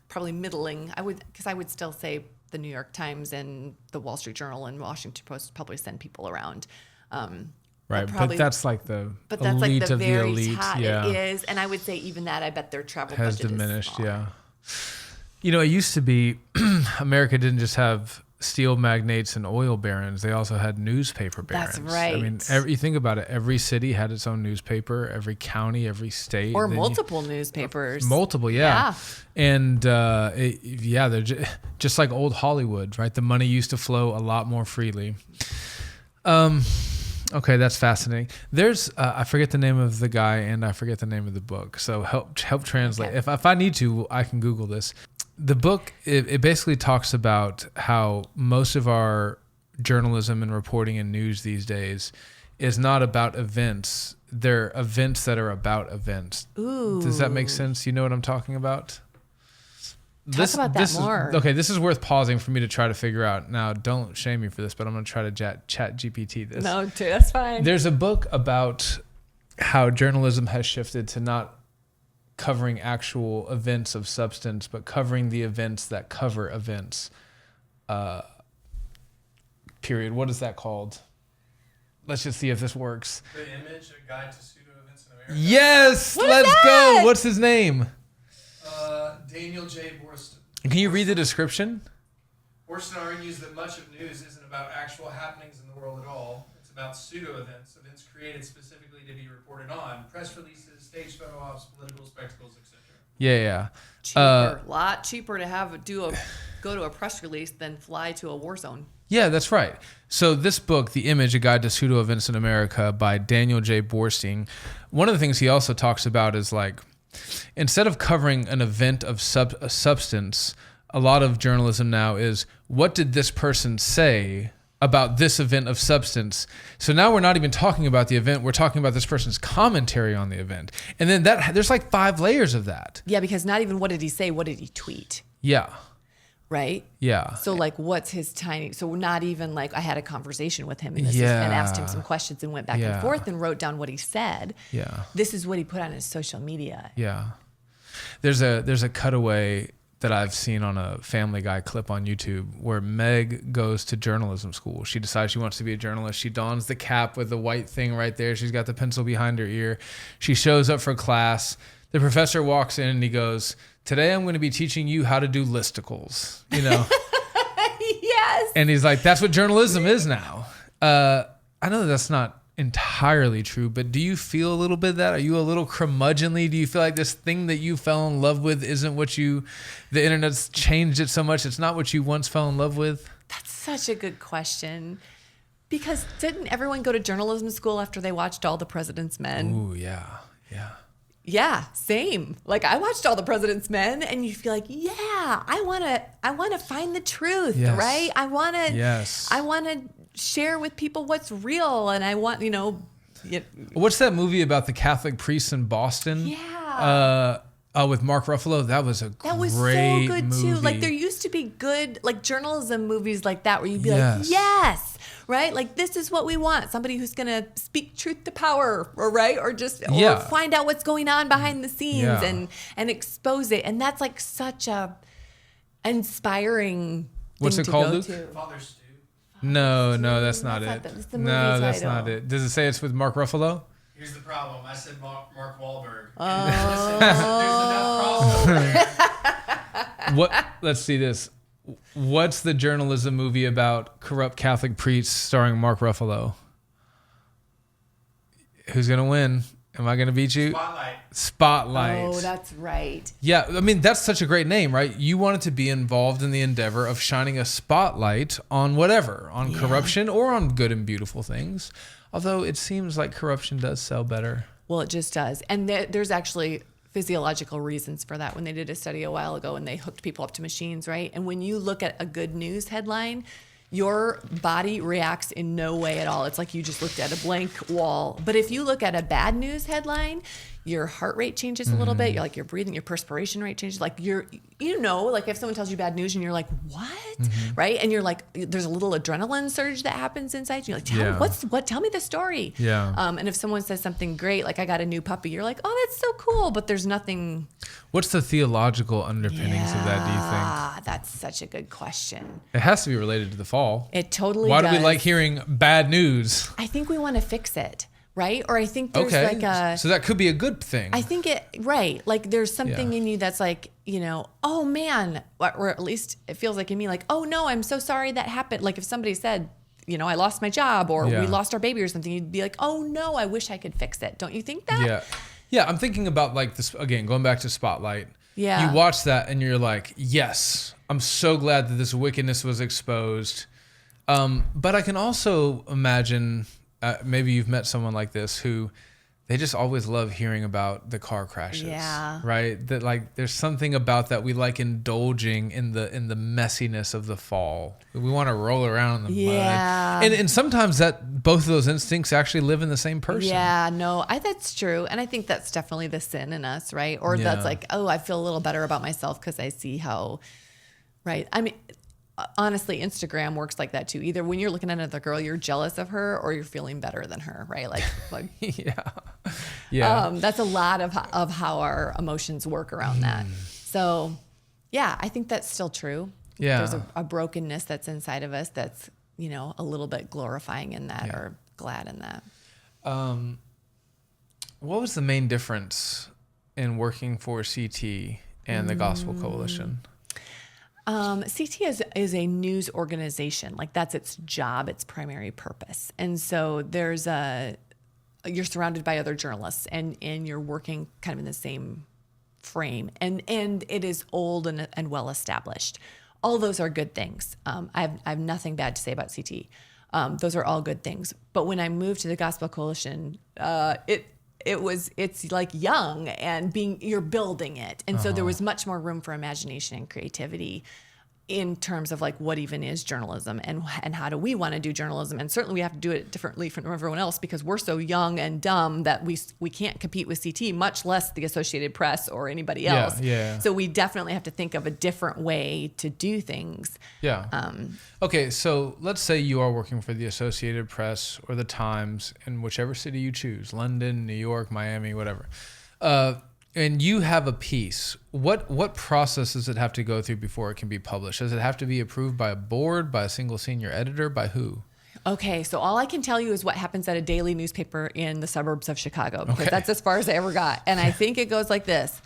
probably middling, I would still say the New York Times and the Wall Street Journal and Washington Post probably send people around. Right, probably, but that's like the but that's elite like the of very the elite. top. Yeah. It is, and I would say even that, I bet their travel has budget diminished. is smaller. Yeah. It used to be America didn't just have steel magnates and oil barons. They also had newspaper barons. That's right. I mean, you think about it. Every city had its own newspaper. Every county, every state, or multiple newspapers. Multiple, yeah. And they're just like old Hollywood, right? The money used to flow a lot more freely. Okay, that's fascinating. There's I forget the name of the guy and I forget the name of the book. So help translate. Okay. If I need to, I can Google this. The book, it basically talks about how most of our journalism and reporting and news these days is not about events. They're events that are about events. Ooh. Does that make sense? You know what I'm talking about? Talk about that more. This is worth pausing for me to try to figure out. Now, don't shame me for this, but I'm going to try to chat GPT this. No, that's fine. There's a book about how journalism has shifted to not covering actual events of substance, but covering the events that cover events. Period. What is that called? Let's just see if this works. The Image, A Guide to Pseudo-Events in America. Yes! Let's go! What's his name? Daniel J. Borston. Can you read the description? Borston argues that much of news isn't about actual happenings in the world at all. It's about pseudo-events, events created specifically to be reported on, press releases, stage photo ops, political spectacles, etc. Yeah. Cheaper, lot cheaper to go to a press release than fly to a war zone. Yeah, that's right. So this book, The Image, A Guide to Pseudo-Events in America by Daniel J. Borsting, one of the things he also talks about is like, instead of covering an event of substance, a lot of journalism now is, what did this person say about this event of substance? So now we're not even talking about the event. We're talking about this person's commentary on the event. And then there's like 5 layers of that. Yeah, because not even what did he say, what did he tweet? Yeah. Right? Yeah. So like, what's his tiny, so not even like, I had a conversation with him and asked him some questions and went back and forth and wrote down what he said. Yeah. This is what he put on his social media. Yeah. There's a cutaway that I've seen on a Family Guy clip on YouTube where Meg goes to journalism school. She decides she wants to be a journalist. She dons the cap with the white thing right there. She's got the pencil behind her ear. She shows up for class. The professor walks in and he goes, "Today I'm going to be teaching you how to do listicles," Yes. And he's like, that's what journalism is now. I know that's not entirely true, but do you feel a little bit of that? Are you a little curmudgeonly? Do you feel like this thing that you fell in love with isn't what the internet's changed it so much, it's not what you once fell in love with? That's such a good question. Because didn't everyone go to journalism school after they watched All the President's Men? Ooh, yeah. Yeah, same. Like I watched All the President's Men and you feel like, yeah, I want to find the truth, yes. right? I want to share with people what's real, and I want, What's that movie about the Catholic priests in Boston? Yeah. With Mark Ruffalo, that was so good movie. Too. Like there used to be good like journalism movies like that where you'd be like, yes, right? Like this is what we want. Somebody who's gonna speak truth to power, or find out what's going on behind the scenes and expose it. And that's like such a inspiring What's thing it to called, go Luke? to. Father Stu. No, that's not it. That's the movie No, that's title. not it. Does it say it's with Mark Ruffalo? Here's the problem. I said Mark Wahlberg. Oh. Listen, there's enough crossover there. Let's see this. What's the journalism movie about corrupt Catholic priests starring Mark Ruffalo? Who's going to win? Am I going to beat you? Spotlight. Oh, that's right. Yeah, I mean, that's such a great name, right? You wanted to be involved in the endeavor of shining a spotlight on whatever, on corruption or on good and beautiful things. Although it seems like corruption does sell better. Well, it just does. And there's actually physiological reasons for that when they did a study a while ago and they hooked people up to machines, right? And when you look at a good news headline, your body reacts in no way at all. It's like you just looked at a blank wall. But if you look at a bad news headline, your heart rate changes a little bit. You're like, your breathing, your perspiration rate changes. Like like if someone tells you bad news and you're like, what? Right? And you're like, there's a little adrenaline surge that happens inside you. You're like, tell me the story. Yeah. And if someone says something great, like I got a new puppy, you're like, oh, that's so cool. But there's nothing. What's the theological underpinnings of that, do you think? That's such a good question. It has to be related to the fall. It totally Why does. do we like hearing bad news? I think we want to fix it. Right? Or I think there's so that could be a good thing. I think right. Like there's something in you that's like, oh man, or at least it feels like in me like, oh no, I'm so sorry that happened. Like if somebody said, I lost my job or we lost our baby or something, you'd be like, oh no, I wish I could fix it. Don't you think that? Yeah. Yeah. I'm thinking about like this, again, going back to Spotlight. Yeah. You watch that and you're like, yes, I'm so glad that this wickedness was exposed. But I can also imagine, maybe you've met someone like this who they just always love hearing about the car crashes. Yeah. Right? That like there's something about that we like indulging in the messiness of the fall. We want to roll around in the mud. And sometimes that both of those instincts actually live in the same person. Yeah, no, that's true. And I think that's definitely the sin in us, right? Or that's like, oh, I feel a little better about myself because I see how, right? I mean, honestly, Instagram works like that too. Either when you're looking at another girl, you're jealous of her, or you're feeling better than her, right? Like yeah. That's a lot of how our emotions work around that. So, yeah, I think that's still true. Yeah, there's a brokenness that's inside of us that's a little bit glorifying in that or glad in that. What was the main difference in working for CT and the Gospel Coalition? CT is a news organization. Like that's its job, its primary purpose. And so you're surrounded by other journalists and you're working kind of in the same frame. And it is old and well established. All those are good things. I have nothing bad to say about CT. Those are all good things. But when I moved to the Gospel Coalition, it's like young and you're building it. And so there was much more room for imagination and creativity in terms of like what even is journalism and how do we want to do journalism. And certainly we have to do it differently from everyone else because we're so young and dumb that we can't compete with CT, much less the Associated Press or anybody else. Yeah. So we definitely have to think of a different way to do things. Yeah. Okay, so let's say you are working for the Associated Press or the Times in whichever city you choose, London, New York, Miami, whatever. And you have a piece. What process does it have to go through before it can be published? Does it have to be approved by a board, by a single senior editor, by who? Okay, so all I can tell you is what happens at a daily newspaper in the suburbs of Chicago, because that's as far as I ever got. And I think it goes like this.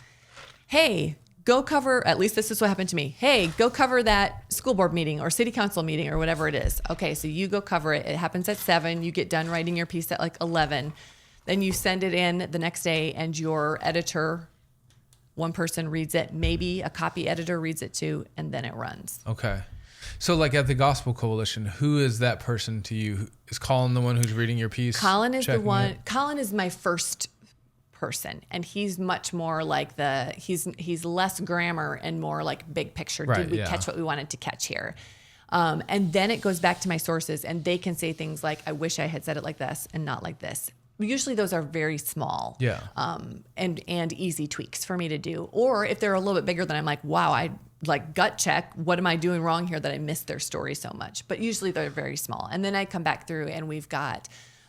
Hey, go cover, at least this is what happened to me. Hey, go cover that school board meeting or city council meeting or whatever it is. Okay, so you go cover it. It happens at 7. You get done writing your piece at like 11. Then you send it in the next day and your editor, one person reads it, maybe a copy editor reads it too, and then it runs. Okay. So like at the Gospel Coalition, who is that person to you? Is Colin the one who's reading your piece? Colin is the one. Colin is my first person, and he's much more like he's less grammar and more like big picture. Right, Did we catch what we wanted to catch here? And then it goes back to my sources, and they can say things like, I wish I had said it like this and not like this. Usually those are very small and easy tweaks for me to do. Or if they're a little bit bigger, then I'm like, wow, I like gut check. What am I doing wrong here that I missed their story so much? But usually they're very small. And then I come back through and we've got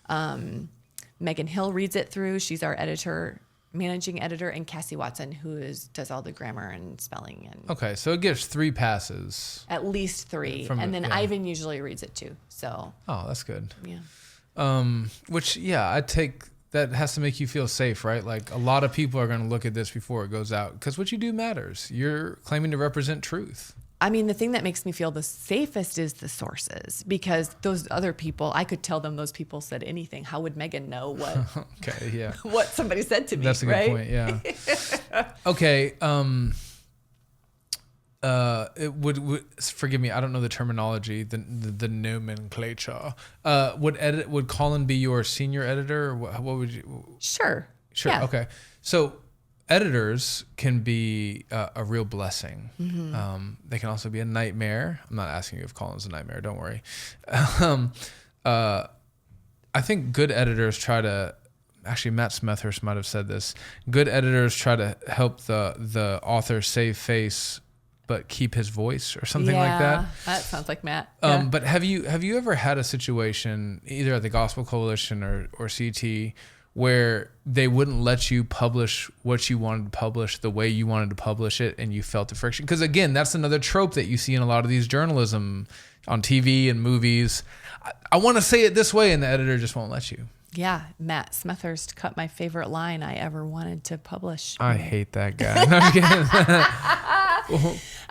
Megan Hill reads it through. She's our managing editor, and Cassie Watson, who does all the grammar and spelling. And okay, so it gives 3 passes. At least 3. And then Ivan usually reads it too. So. Oh, that's good. Yeah. Which, I take that has to make you feel safe, right? Like a lot of people are going to look at this before it goes out because what you do matters. You're claiming to represent truth. I mean, the thing that makes me feel the safest is the sources, because those other people, I could tell them those people said anything. How would Megan know what Okay, yeah. what somebody said to me? That's a good point, yeah. Okay, it would forgive me, I don't know the terminology, the nomenclature. Would Colin be your senior editor, or what would you? Sure. Yeah. Okay. So editors can be a real blessing. They can also be a nightmare. I'm not asking you if Colin's a nightmare. Don't worry. I think good editors try to. Actually, Matt Smethurst might have said this. Good editors try to help the author save face, but keep his voice, or something like that. That sounds like Matt. But have you ever had a situation, either at the Gospel Coalition or CT, where they wouldn't let you publish what you wanted to publish the way you wanted to publish it, and you felt the friction? Because again, that's another trope that you see in a lot of these journalism on TV and movies. I want to say it this way, and the editor just won't let you. Yeah, Matt Smethurst cut my favorite line I ever wanted to publish. I hate that guy. No, I'm kidding.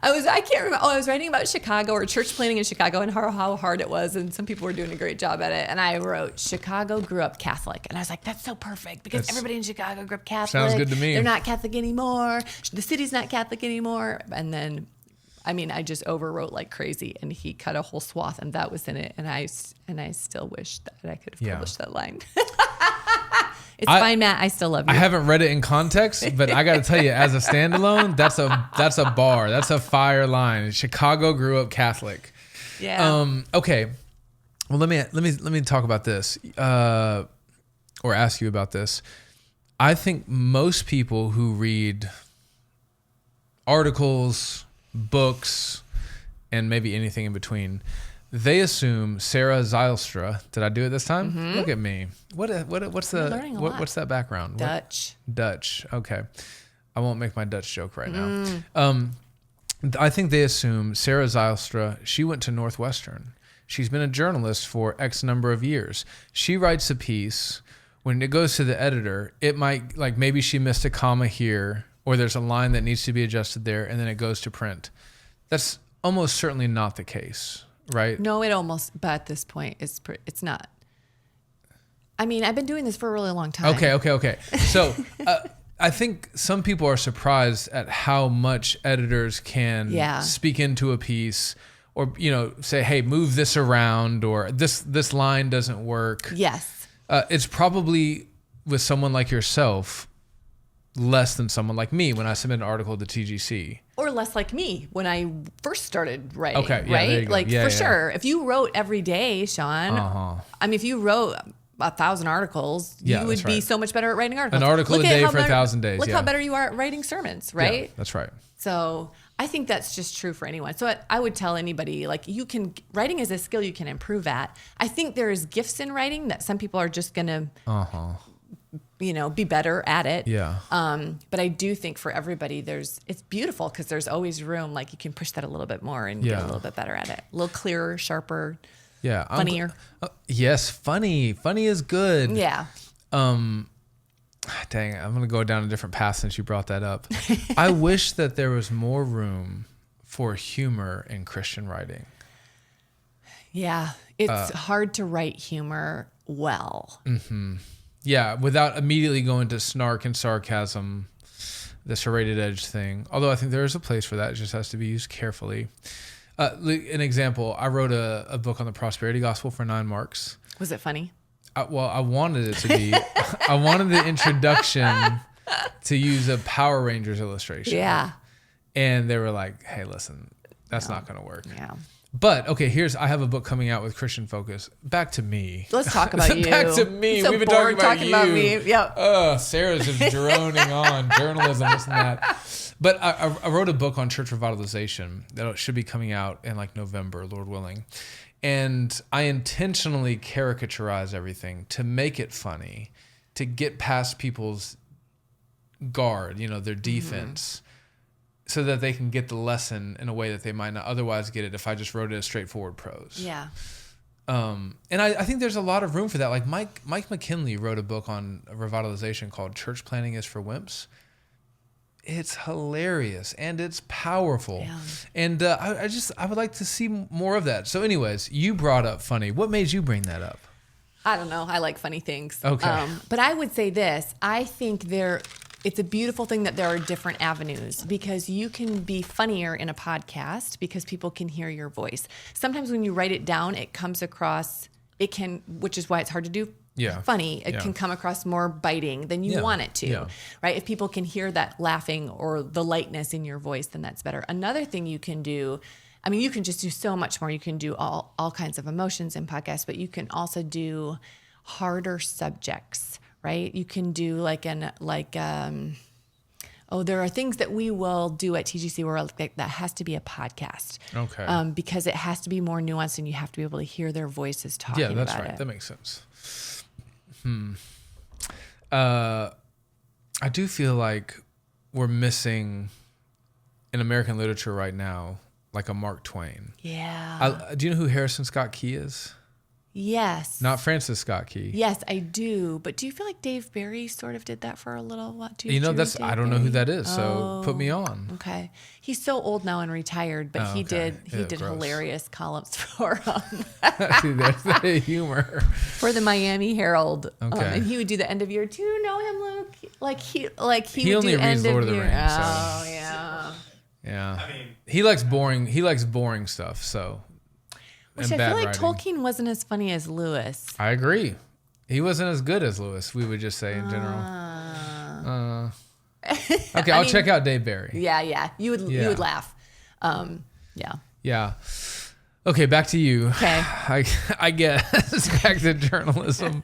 I can't remember. I was writing about Chicago, or church planning in Chicago, and how hard it was, and some people were doing a great job at it. And I wrote, Chicago grew up Catholic. And I was like, that's so perfect, because everybody in Chicago grew up Catholic. Sounds good to me. They're not Catholic anymore. The city's not Catholic anymore. And then, I mean, I just overwrote like crazy, and he cut a whole swath, and that was in it. And I still wish that I could have published that line. It's fine, Matt. I still love you. I haven't read it in context, but I got to tell you, as a standalone, that's a bar. That's a fire line. Chicago grew up Catholic. Yeah. Okay. Well, let me talk about this, or ask you about this. I think most people who read articles, books, and maybe anything in between, they assume Sarah Zylstra. Did I do it this time? Mm-hmm. Look at me. What's that background? Dutch. Okay. I won't make my Dutch joke right now. I think they assume Sarah Zylstra, she went to Northwestern. She's been a journalist for X number of years. She writes a piece. When it goes to the editor, it might, like, maybe she missed a comma here, or there's a line that needs to be adjusted there, and then it goes to print. That's almost certainly not the case. Right? No, but at this point, it's not. I mean, I've been doing this for a really long time. Okay. So I think some people are surprised at how much editors can speak into a piece, or, say, hey, move this around, or this line doesn't work. Yes. It's probably, with someone like yourself, less than someone like me when I submit an article to TGC. Or less like me when I first started writing, right? There you go. Like, for sure. If you wrote every day, Sean, I mean, if you wrote 1,000 articles, you would be so much better at writing articles. An article a day for 1,000 days. Look how better you are at writing sermons, right? Yeah, that's right. So I think that's just true for anyone. So I would tell anybody, like, writing is a skill you can improve at. I think there is gifts in writing that some people are just going to... be better at it. Yeah. But I do think for everybody, it's beautiful, because there's always room. Like, you can push that a little bit more and get a little bit better at it. A little clearer, sharper, funnier. Yes, funny. Funny is good. Yeah. Dang it, I'm going to go down a different path since you brought that up. I wish that there was more room for humor in Christian writing. Yeah. It's hard to write humor well. Mm-hmm. Yeah, without immediately going to snark and sarcasm, the serrated edge thing. Although I think there is a place for that. It just has to be used carefully. An example, I wrote a book on the prosperity gospel for 9 marks. Was it funny? I wanted it to be. I wanted the introduction to use a Power Rangers illustration. Yeah. And they were like, hey, listen, that's not going to work. Yeah. But, okay, I have a book coming out with Christian focus. Back to me. Let's talk about you. Back to me. So we've been talking about me. Yep. Sarah's just droning on journalism, this and that. But I wrote a book on church revitalization that should be coming out in like November, Lord willing. And I intentionally caricaturize everything to make it funny, to get past people's guard, their defense. So that they can get the lesson in a way that they might not otherwise get it if I just wrote it as straightforward prose. Yeah. And I think there's a lot of room for that. Like Mike McKinley wrote a book on revitalization called Church Planting is for Wimps. It's hilarious and it's powerful. Yeah. And I would like to see more of that. So anyways, you brought up funny. What made you bring that up? I don't know. I like funny things. Okay. But I would say this. I think it's a beautiful thing that there are different avenues, because you can be funnier in a podcast because people can hear your voice. Sometimes when you write it down, it comes across, which is why it's hard to do funny. It can come across more biting than you want it to, right? If people can hear that laughing or the lightness in your voice, then that's better. Another thing you can do, I mean, you can just do so much more. You can do all kinds of emotions in podcasts, but you can also do harder subjects, right? You can do there are things that we will do at TGC where that has to be a podcast. Okay. Because it has to be more nuanced and you have to be able to hear their voices talking about it. Yeah, that's right. That makes sense. I do feel like we're missing in American literature right now, like a Mark Twain. Yeah. Do you know who Harrison Scott Key is? Yes. Not Francis Scott Key. Yes, I do. But do you feel like Dave Barry sort of did that for a little while? I don't know who that is, so put me on. Okay. He's so old now and retired, but he did gross. hilarious columns for See, there's the humor. for the Miami Herald. Okay. And he would do the end of year. Do you know him, Luke? He He would only do reads end Lord of of the year. Rings. So. Oh, yeah. Yeah. I mean, He likes boring stuff, so. Which I feel like Tolkien wasn't as funny as Lewis. I agree. He wasn't as good as Lewis, we would just say in general. Okay, I'll check out Dave Barry. Yeah. You would laugh. Yeah. Okay, back to you. Okay. I guess back to journalism.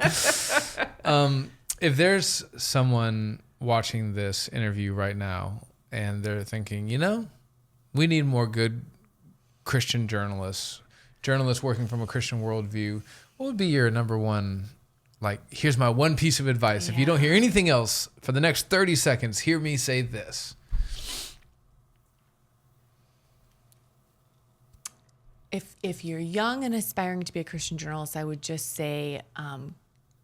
If there's someone watching this interview right now and they're thinking, we need more good Christian journalists working from a Christian worldview, what would be your number one, here's my one piece of advice. If you don't hear anything else for the next 30 seconds, hear me say this. If you're young and aspiring to be a Christian journalist, I would just say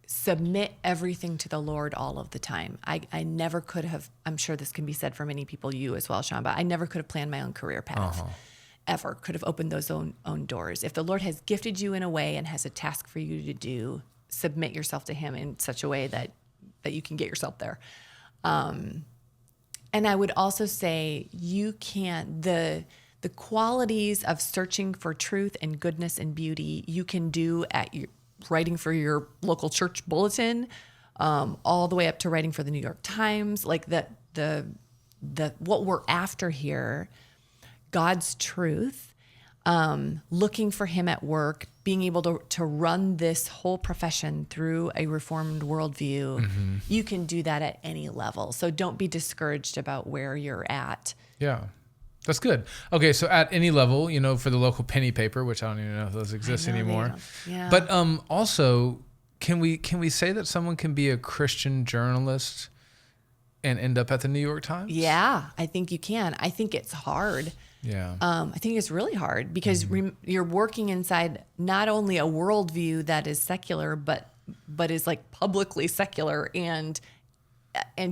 submit everything to the Lord all of the time. I never could have, I'm sure this can be said for many people, you as well, Sean, but I never could have planned my own career path. Ever could have opened those own doors. If the Lord has gifted you in a way and has a task for you to do, submit yourself to him in such a way that you can get yourself there. And I would also say the qualities of searching for truth and goodness and beauty you can do at your writing for your local church bulletin, all the way up to writing for the New York Times, like the what we're after here. God's truth, looking for him at work, being able to run this whole profession through a reformed worldview. Mm-hmm. You can do that at any level. So don't be discouraged about where you're at. Yeah, that's good. Okay, so at any level, for the local penny paper, which I don't even know if those exist anymore. Yeah. But also, can we say that someone can be a Christian journalist and end up at the New York Times? Yeah, I think you can. I think it's hard. Yeah. I think it's really hard because you're working inside not only a worldview that is secular, but is publicly secular, and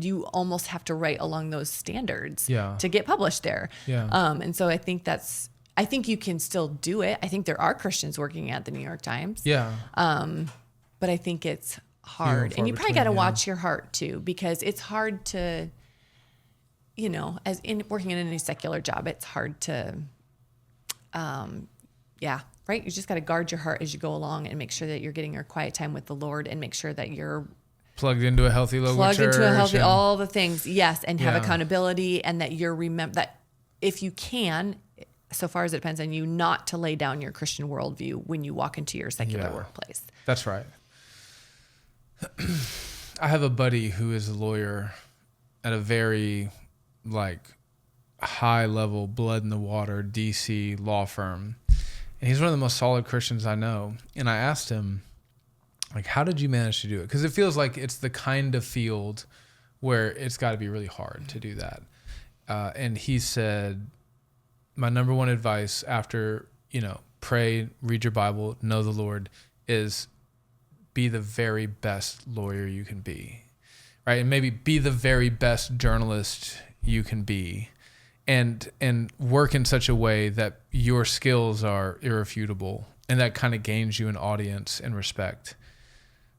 you almost have to write along those standards to get published there. Yeah. And so I think you can still do it. I think there are Christians working at the New York Times. Yeah. But I think it's hard, and you probably got to watch your heart too, because it's hard to. As in working in any secular job, it's hard to, right? You just got to guard your heart as you go along and make sure that you're getting your quiet time with the Lord, and make sure that you're plugged into a healthy local church. All the things, yes, and have accountability, and that you're that if you can, so far as it depends on you, not to lay down your Christian worldview when you walk into your secular workplace. That's right. I have a buddy who is a lawyer at a very high level, blood in the water DC law firm, and he's one of the most solid Christians I know. And I asked him, how did you manage to do it? Because it feels like it's the kind of field where it's got to be really hard to do that. And he said, my number one advice after pray, read your Bible, know the Lord, is be the very best lawyer you can be, right? And maybe be the very best journalist you can be, and work in such a way that your skills are irrefutable, and that kind of gains you an audience and respect.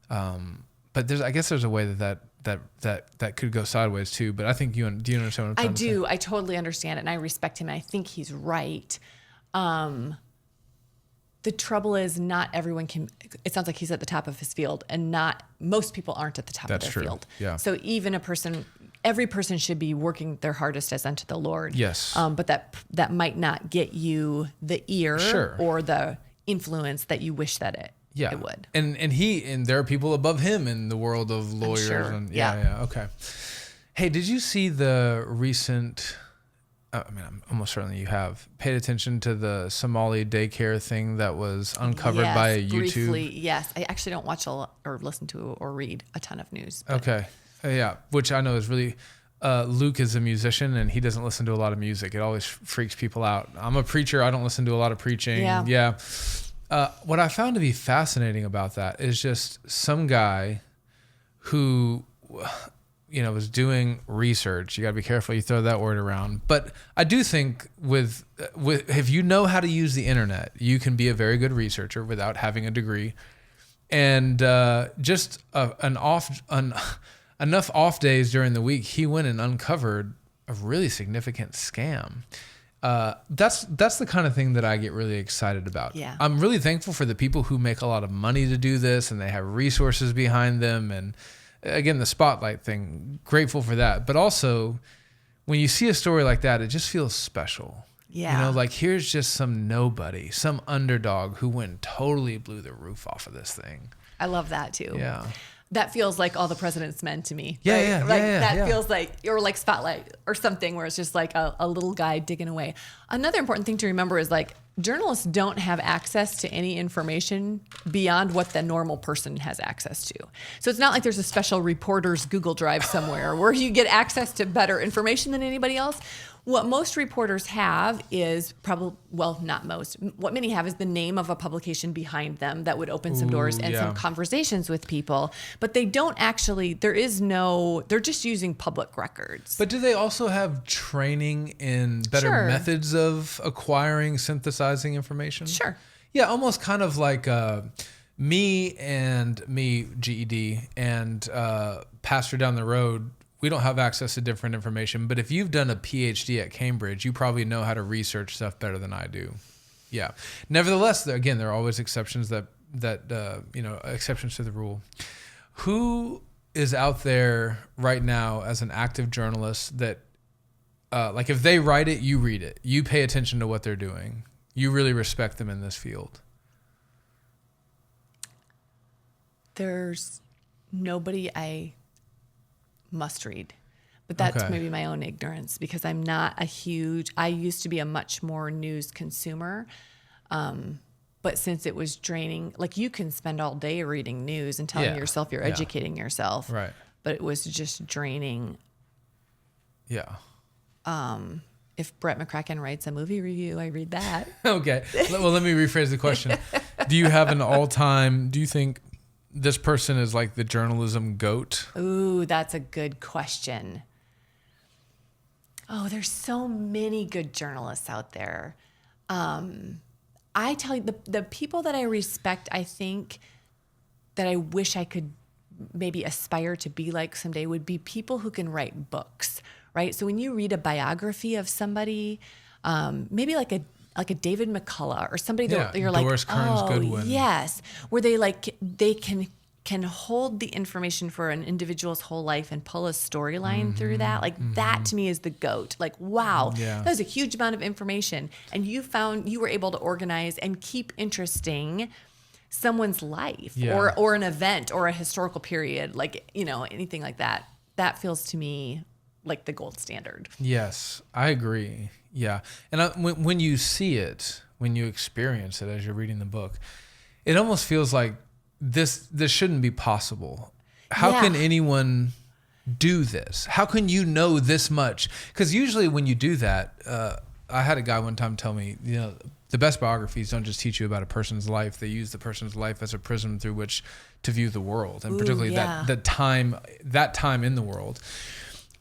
But I guess there's a way that could go sideways too. But I think do you understand what I'm trying to say? I do. I totally understand it, and I respect him. And I think he's right. The trouble is, not everyone can. It sounds like he's at the top of his field, and not most people aren't at the top of their field. Yeah. So even every person should be working their hardest as unto the Lord. Yes. But that might not get you the ear or the influence that you wish that it would. And there are people above him in the world of lawyers. Sure. And yeah. Okay. Hey, did you see the recent? I'm almost certain you have paid attention to the Somali Daycare thing that was uncovered by a YouTube. Briefly, yes. I actually don't watch or listen to or read a ton of news. Okay. Yeah, which I know is really. Luke is a musician and he doesn't listen to a lot of music. It always freaks people out. I'm a preacher. I don't listen to a lot of preaching. Yeah. What I found to be fascinating about that is just some guy who, was doing research. You got to be careful you throw that word around. But I do think with if you know how to use the internet, you can be a very good researcher without having a degree. And just enough off days during the week, he went and uncovered a really significant scam. That's the kind of thing that I get really excited about. Yeah. I'm really thankful for the people who make a lot of money to do this and they have resources behind them. And again, the spotlight thing, grateful for that. But also, when you see a story like that, it just feels special. Yeah. Like here's just some nobody, some underdog who went and totally blew the roof off of this thing. I love that too. Yeah. That feels like All the President's Men to me. Yeah, right? yeah. That feels like, or like Spotlight or something where it's just like a little guy digging away. Another important thing to remember is like journalists don't have access to any information beyond what the normal person has access to. So it's not like there's a special reporter's Google Drive somewhere where you get access to better information than anybody else. What most reporters have is not most. What many have is the name of a publication behind them that would open some doors and some conversations with people. But they don't actually, they're just using public records. But do they also have training in better methods of acquiring, synthesizing information? Sure. Yeah, almost kind of like me, GED, and pastor down the road. We don't have access to different information, but if you've done a PhD at Cambridge, you probably know how to research stuff better than I do. Yeah. Nevertheless, again, there are always exceptions exceptions to the rule. Who is out there right now as an active journalist that, like if they write it, you read it, you pay attention to what they're doing, you really respect them in this field? There's nobody I must read, but that's maybe my own ignorance because I'm not I used to be a much more news consumer. But since it was draining, like you can spend all day reading news and telling yourself you're educating yourself. Right. But it was just draining. Yeah. If Brett McCracken writes a movie review, I read that. Okay. Well, let me rephrase the question. Do you have do you think this person is like the journalism GOAT? Ooh, that's a good question. Oh, there's so many good journalists out there. I tell you, the people that I respect, I think that I wish I could maybe aspire to be like someday would be people who can write books, right? So when you read a biography of somebody, maybe like a David McCullough or somebody that you're Doris like, Kearns oh Goodwin. Yes, where they can hold the information for an individual's whole life and pull a storyline through that. Like that to me is the GOAT. Like, wow, that was a huge amount of information. And you were able to organize and keep interesting someone's life or an event or a historical period, like, anything like that. That feels to me like the gold standard. Yes, I agree. Yeah. And when you see it, when you experience it as you're reading the book, it almost feels like this shouldn't be possible. How can anyone do this? How can you know this much? Because usually when you do that, I had a guy one time tell me, the best biographies don't just teach you about a person's life. They use the person's life as a prism through which to view the world, and particularly that time in the world.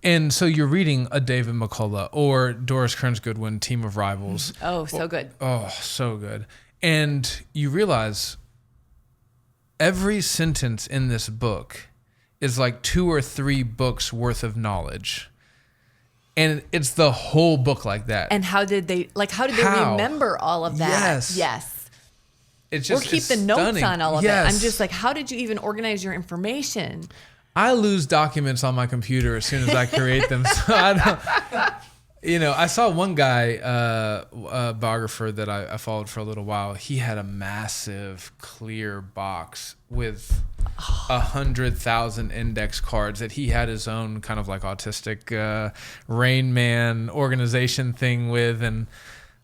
And so you're reading a David McCullough or Doris Kearns Goodwin, Team of Rivals. Oh, so good. Oh, so good. And you realize every sentence in this book is like 2 or 3 books worth of knowledge. And it's the whole book like that. And how did they remember all of that? Yes. It's just, or keep the notes on all of it. Yes. I'm just like, how did you even organize your information? I lose documents on my computer as soon as I create them. So I don't, I saw one guy, a biographer that I followed for a little while. He had a massive clear box with 100,000 index cards that he had his own kind of like autistic Rain Man organization thing with. And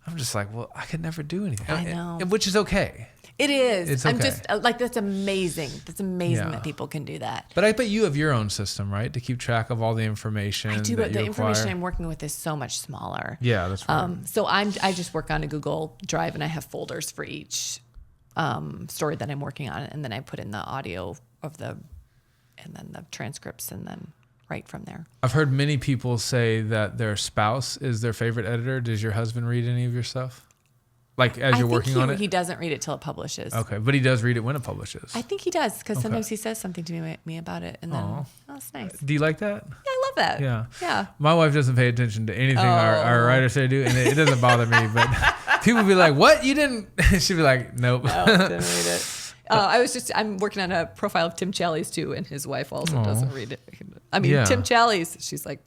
I'm just like, well, I could never do anything. I know. Which is okay. It is. It's okay. I'm just like, that's amazing. That's amazing that people can do that. But I bet you have your own system, right? To keep track of all the information. I do, that but the you information acquire. I'm working with is so much smaller. Yeah, that's right. So I just work on a Google Drive, and I have folders for each story that I'm working on, and then I put in the audio and then the transcripts, and then write from there. I've heard many people say that their spouse is their favorite editor. Does your husband read any of your stuff? Like as you're working on it? He doesn't read it till it publishes. Okay, but he does read it when it publishes. I think he does, because sometimes he says something to me about it, and then, oh, it's nice. Do you like that? Yeah, I love that. Yeah. Yeah. My wife doesn't pay attention to anything our writers say do, and it doesn't bother me, but people be like, what? You didn't? She'd be like, nope. No, didn't read it. I'm working on a profile of Tim Challies too, and his wife also doesn't read it. Tim Challies, she's like,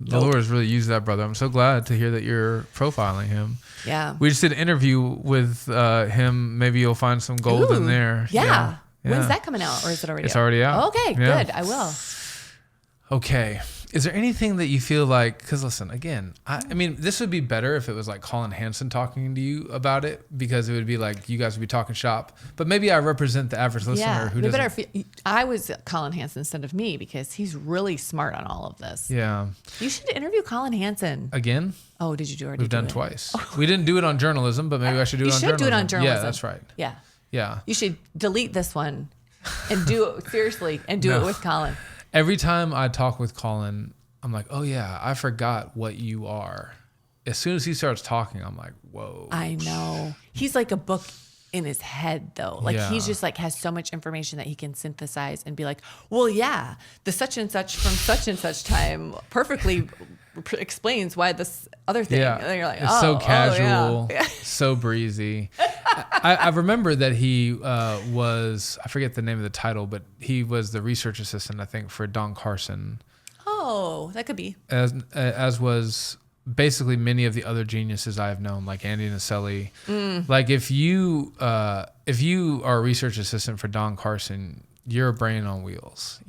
The Lord has really used that brother. I'm so glad to hear that you're profiling him. Yeah. We just did an interview with him. Maybe you'll find some gold in there. Yeah. When's that coming out, or is it already out? It's already out. Okay, good. I will. Okay. Is there anything that you feel like, because listen, again, I mean, this would be better if it was like Colin Hansen talking to you about it, because it would be like you guys would be talking shop. But maybe I represent the average listener who doesn't. Better if I was Colin Hansen instead of me, because he's really smart on all of this. Yeah. You should interview Colin Hansen. Again? Oh, did you already? We've done twice. We didn't do it on journalism, but maybe I should do it on journalism. You should do it on journalism. Yeah, that's right. Yeah. Yeah. You should delete this one and do it seriously and do it with Colin. Every time I talk with Colin, I'm like, oh yeah, I forgot what you are. As soon as he starts talking, I'm like, whoa. I know. He's like a book in his head though. Like he's just like has so much information that he can synthesize and be like, well, yeah, the such and such from such and such time perfectly explains why this other thing. Yeah. And you're like, it's so casual, yeah. so breezy. I remember that he was, I forget the name of the title, but he was the research assistant, I think, for Don Carson. Oh, that could be. As was basically many of the other geniuses I have known, like Andy Naselli. Like if you are a research assistant for Don Carson, you're a brain on wheels,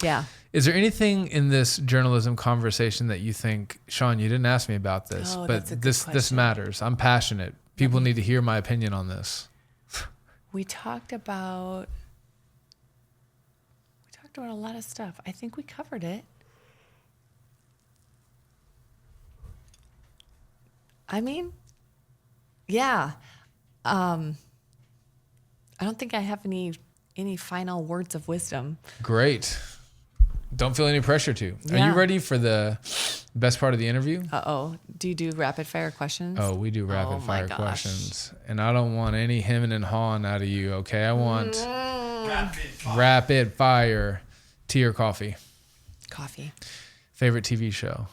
Yeah. Is there anything in this journalism conversation that you think, Sean, you didn't ask me about this, but this matters. I'm passionate. People need to hear my opinion on this. We talked about a lot of stuff. I think we covered it. I mean, yeah. I don't think I have any final words of wisdom. Great. Don't feel any pressure to. Are you ready for the best part of the interview? Uh-oh. Do you do rapid fire questions? Oh, we do rapid fire questions. And I don't want any hemming and hawing out of you, okay? I want rapid fire. Tea or coffee? Coffee. Favorite TV show?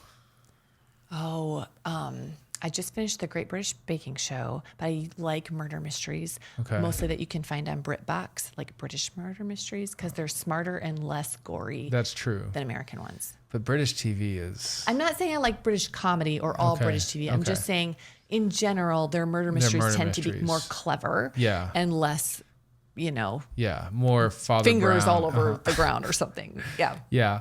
Oh, I just finished the Great British Baking Show, but I like murder mysteries. Okay. Mostly that you can find on BritBox, like British murder mysteries, because they're smarter and less gory. That's true. Than American ones. But British TV is... I'm not saying I like British comedy or all British TV. I'm just saying, in general, their murder mysteries tend to be more clever and less, Yeah, more Father fingers Brown. all over the ground or something. Yeah. Yeah.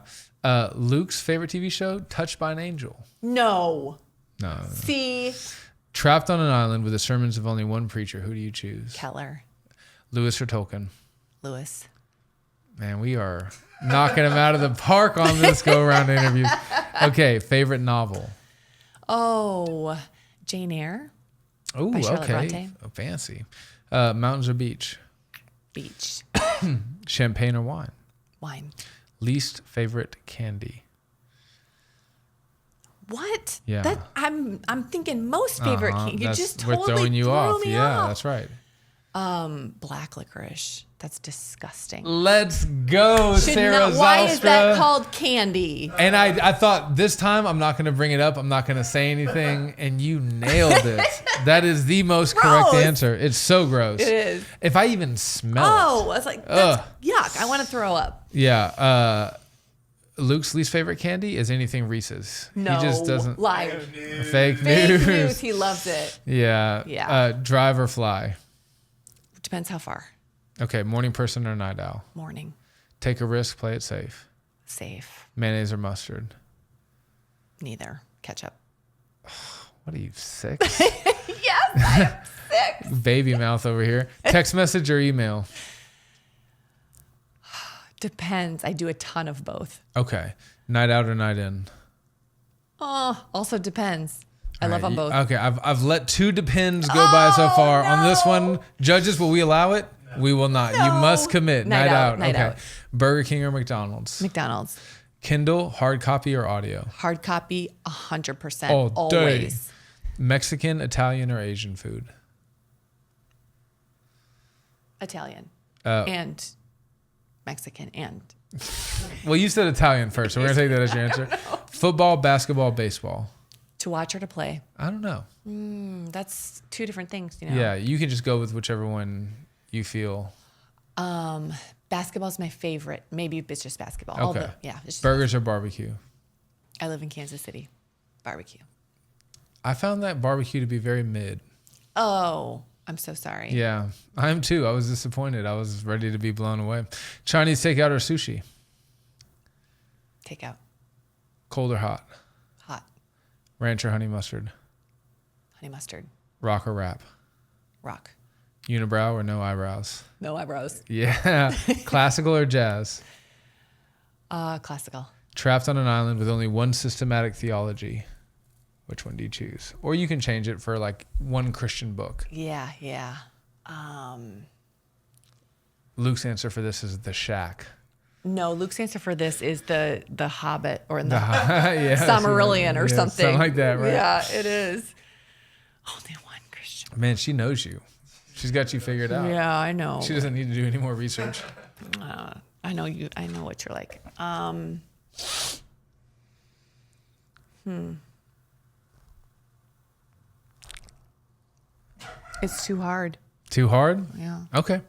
Luke's favorite TV show, Touched by an Angel. No. No. See? Trapped on an island with the sermons of only one preacher. Who do you choose? Keller. Lewis or Tolkien? Lewis. Man, we are knocking him out of the park on this go-around interview. Okay, favorite novel? Oh, Jane Eyre. Oh, By Charlotte okay. Bronte. Oh, fancy. Mountains or beach? Beach. Champagne or wine? Wine. Least favorite candy? What? Yeah. That I'm thinking most favorite candy. You just we're totally throwing you threw off. me Yeah, off. that's right. Black licorice. That's disgusting. Let's go, Should Sarah not, why is that Zylstra. called candy? And I thought this time I'm not going to bring it up. I'm not going to say anything. And you nailed it. That is the most correct Gross. answer. It's so gross. It is. If I even smell it. Oh, it's like, that's yuck. I want to throw up. Yeah. Luke's least favorite candy is anything Reese's. No. He just doesn't. Lie. Fake Fake news. news. He loves it. Yeah. Yeah. Drive or fly? Depends how far. Okay. Morning person or night owl? Morning. Take a risk, play it safe. Safe. Mayonnaise or mustard? Neither. Ketchup. What are you, 6? Yes, I'm 6. Baby mouth over here. Text message or email? Depends. I do a ton of both. Okay. Night out or night in? Oh, also depends. I All love right, them both. Okay, I've let 2 depends go by so far. On this no. one, judges, will we allow it? No. We will not. You No. must commit. Night out, night okay. out. Burger King or McDonald's? McDonald's. Kindle, hard copy or audio? Hard copy, 100%. All day. Always. Mexican, Italian, or Asian food? Italian. Oh. And Mexican and. Well, you said Italian first, so we're going to take that as your answer. Football, basketball, baseball? To watch or to play. I don't know. That's 2 different things, you know. Yeah, you can just go with whichever one you feel. Basketball's my favorite. Maybe it's just basketball. Okay. Although, yeah. It's just Burgers or barbecue? I live in Kansas City. Barbecue. I found that barbecue to be very mid. Oh, I'm so sorry. Yeah, I am too. I was disappointed. I was ready to be blown away. Chinese takeout or sushi? Take out. Cold or hot? Hot. Ranch or honey mustard? Honey mustard. Rock or rap? Rock. Unibrow or no eyebrows? No eyebrows. Yeah. Classical or jazz? Classical. Trapped on an island with only one systematic theology. Which one do you choose? Or you can change it for like one Christian book. Yeah. Luke's answer for this is The Shack. No, Luke's answer for this is the Hobbit or the Yeah, Silmarillion or yeah, something. Something like that, right? Yeah, it is. Only one Christian. Man, she knows you. She's got you figured out. Yeah, I know. She doesn't need to do any more research. I know you. I know what you're like. It's too hard. Too hard? Yeah. Okay.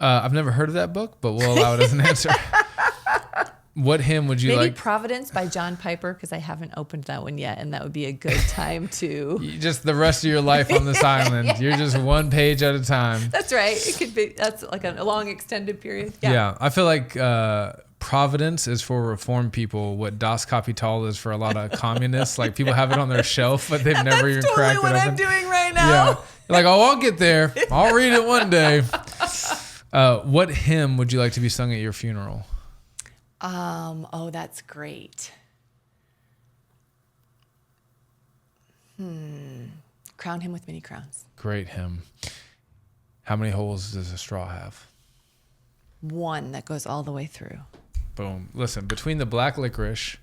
I've never heard of that book, but we'll allow it as an answer. What hymn would you Maybe like? Providence by John Piper, because I haven't opened that one yet, and that would be a good time to. Just the rest of your life on this island. Yeah. You're just one page at a time. That's right. It could be. That's like a long extended period. Yeah. I feel like Providence is for reformed people what Das Kapital is for a lot of communists. Like people have it on their shelf, but they've never even That's totally cracked what it open. I'm doing right now. Yeah. You're like, oh, I'll get there. I'll read it one day. What hymn would you like to be sung at your funeral? Oh, that's great. Crown him with many crowns. Great hymn. How many holes does a straw have? One that goes all the way through. Boom. Listen, between the black licorice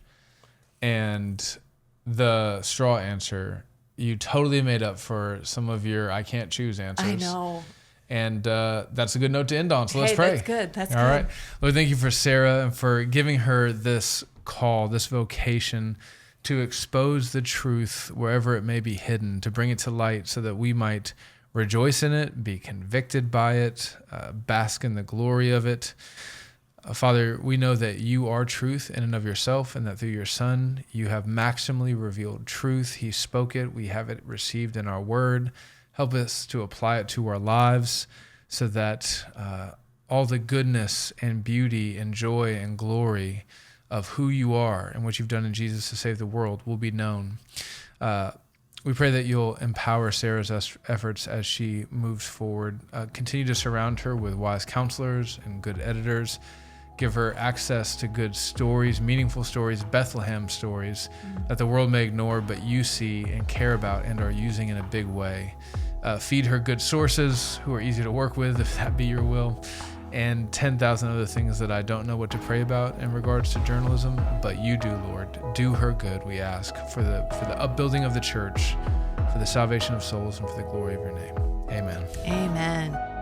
and the straw answer, you totally made up for some of your I can't choose answers. I know. And that's a good note to end on. So let's Hey, pray. that's good. That's All good. right. Lord, thank you for Sarah and for giving her this call, this vocation to expose the truth wherever it may be hidden, to bring it to light so that we might rejoice in it, be convicted by it, bask in the glory of it. Father, we know that you are truth in and of yourself, and that through your Son, you have maximally revealed truth. He spoke it. We have it received in our word. Help us to apply it to our lives so that all the goodness and beauty and joy and glory of who you are and what you've done in Jesus to save the world will be known. We pray that you'll empower Sarah's efforts as she moves forward. Continue to surround her with wise counselors and good editors. Give her access to good stories, meaningful stories, Bethlehem stories that the world may ignore, but you see and care about and are using in a big way. Feed her good sources who are easy to work with, if that be your will, and 10,000 other things that I don't know what to pray about in regards to journalism, but you do, Lord. Do her good, we ask, for the upbuilding of the church, for the salvation of souls, and for the glory of your name. Amen. Amen.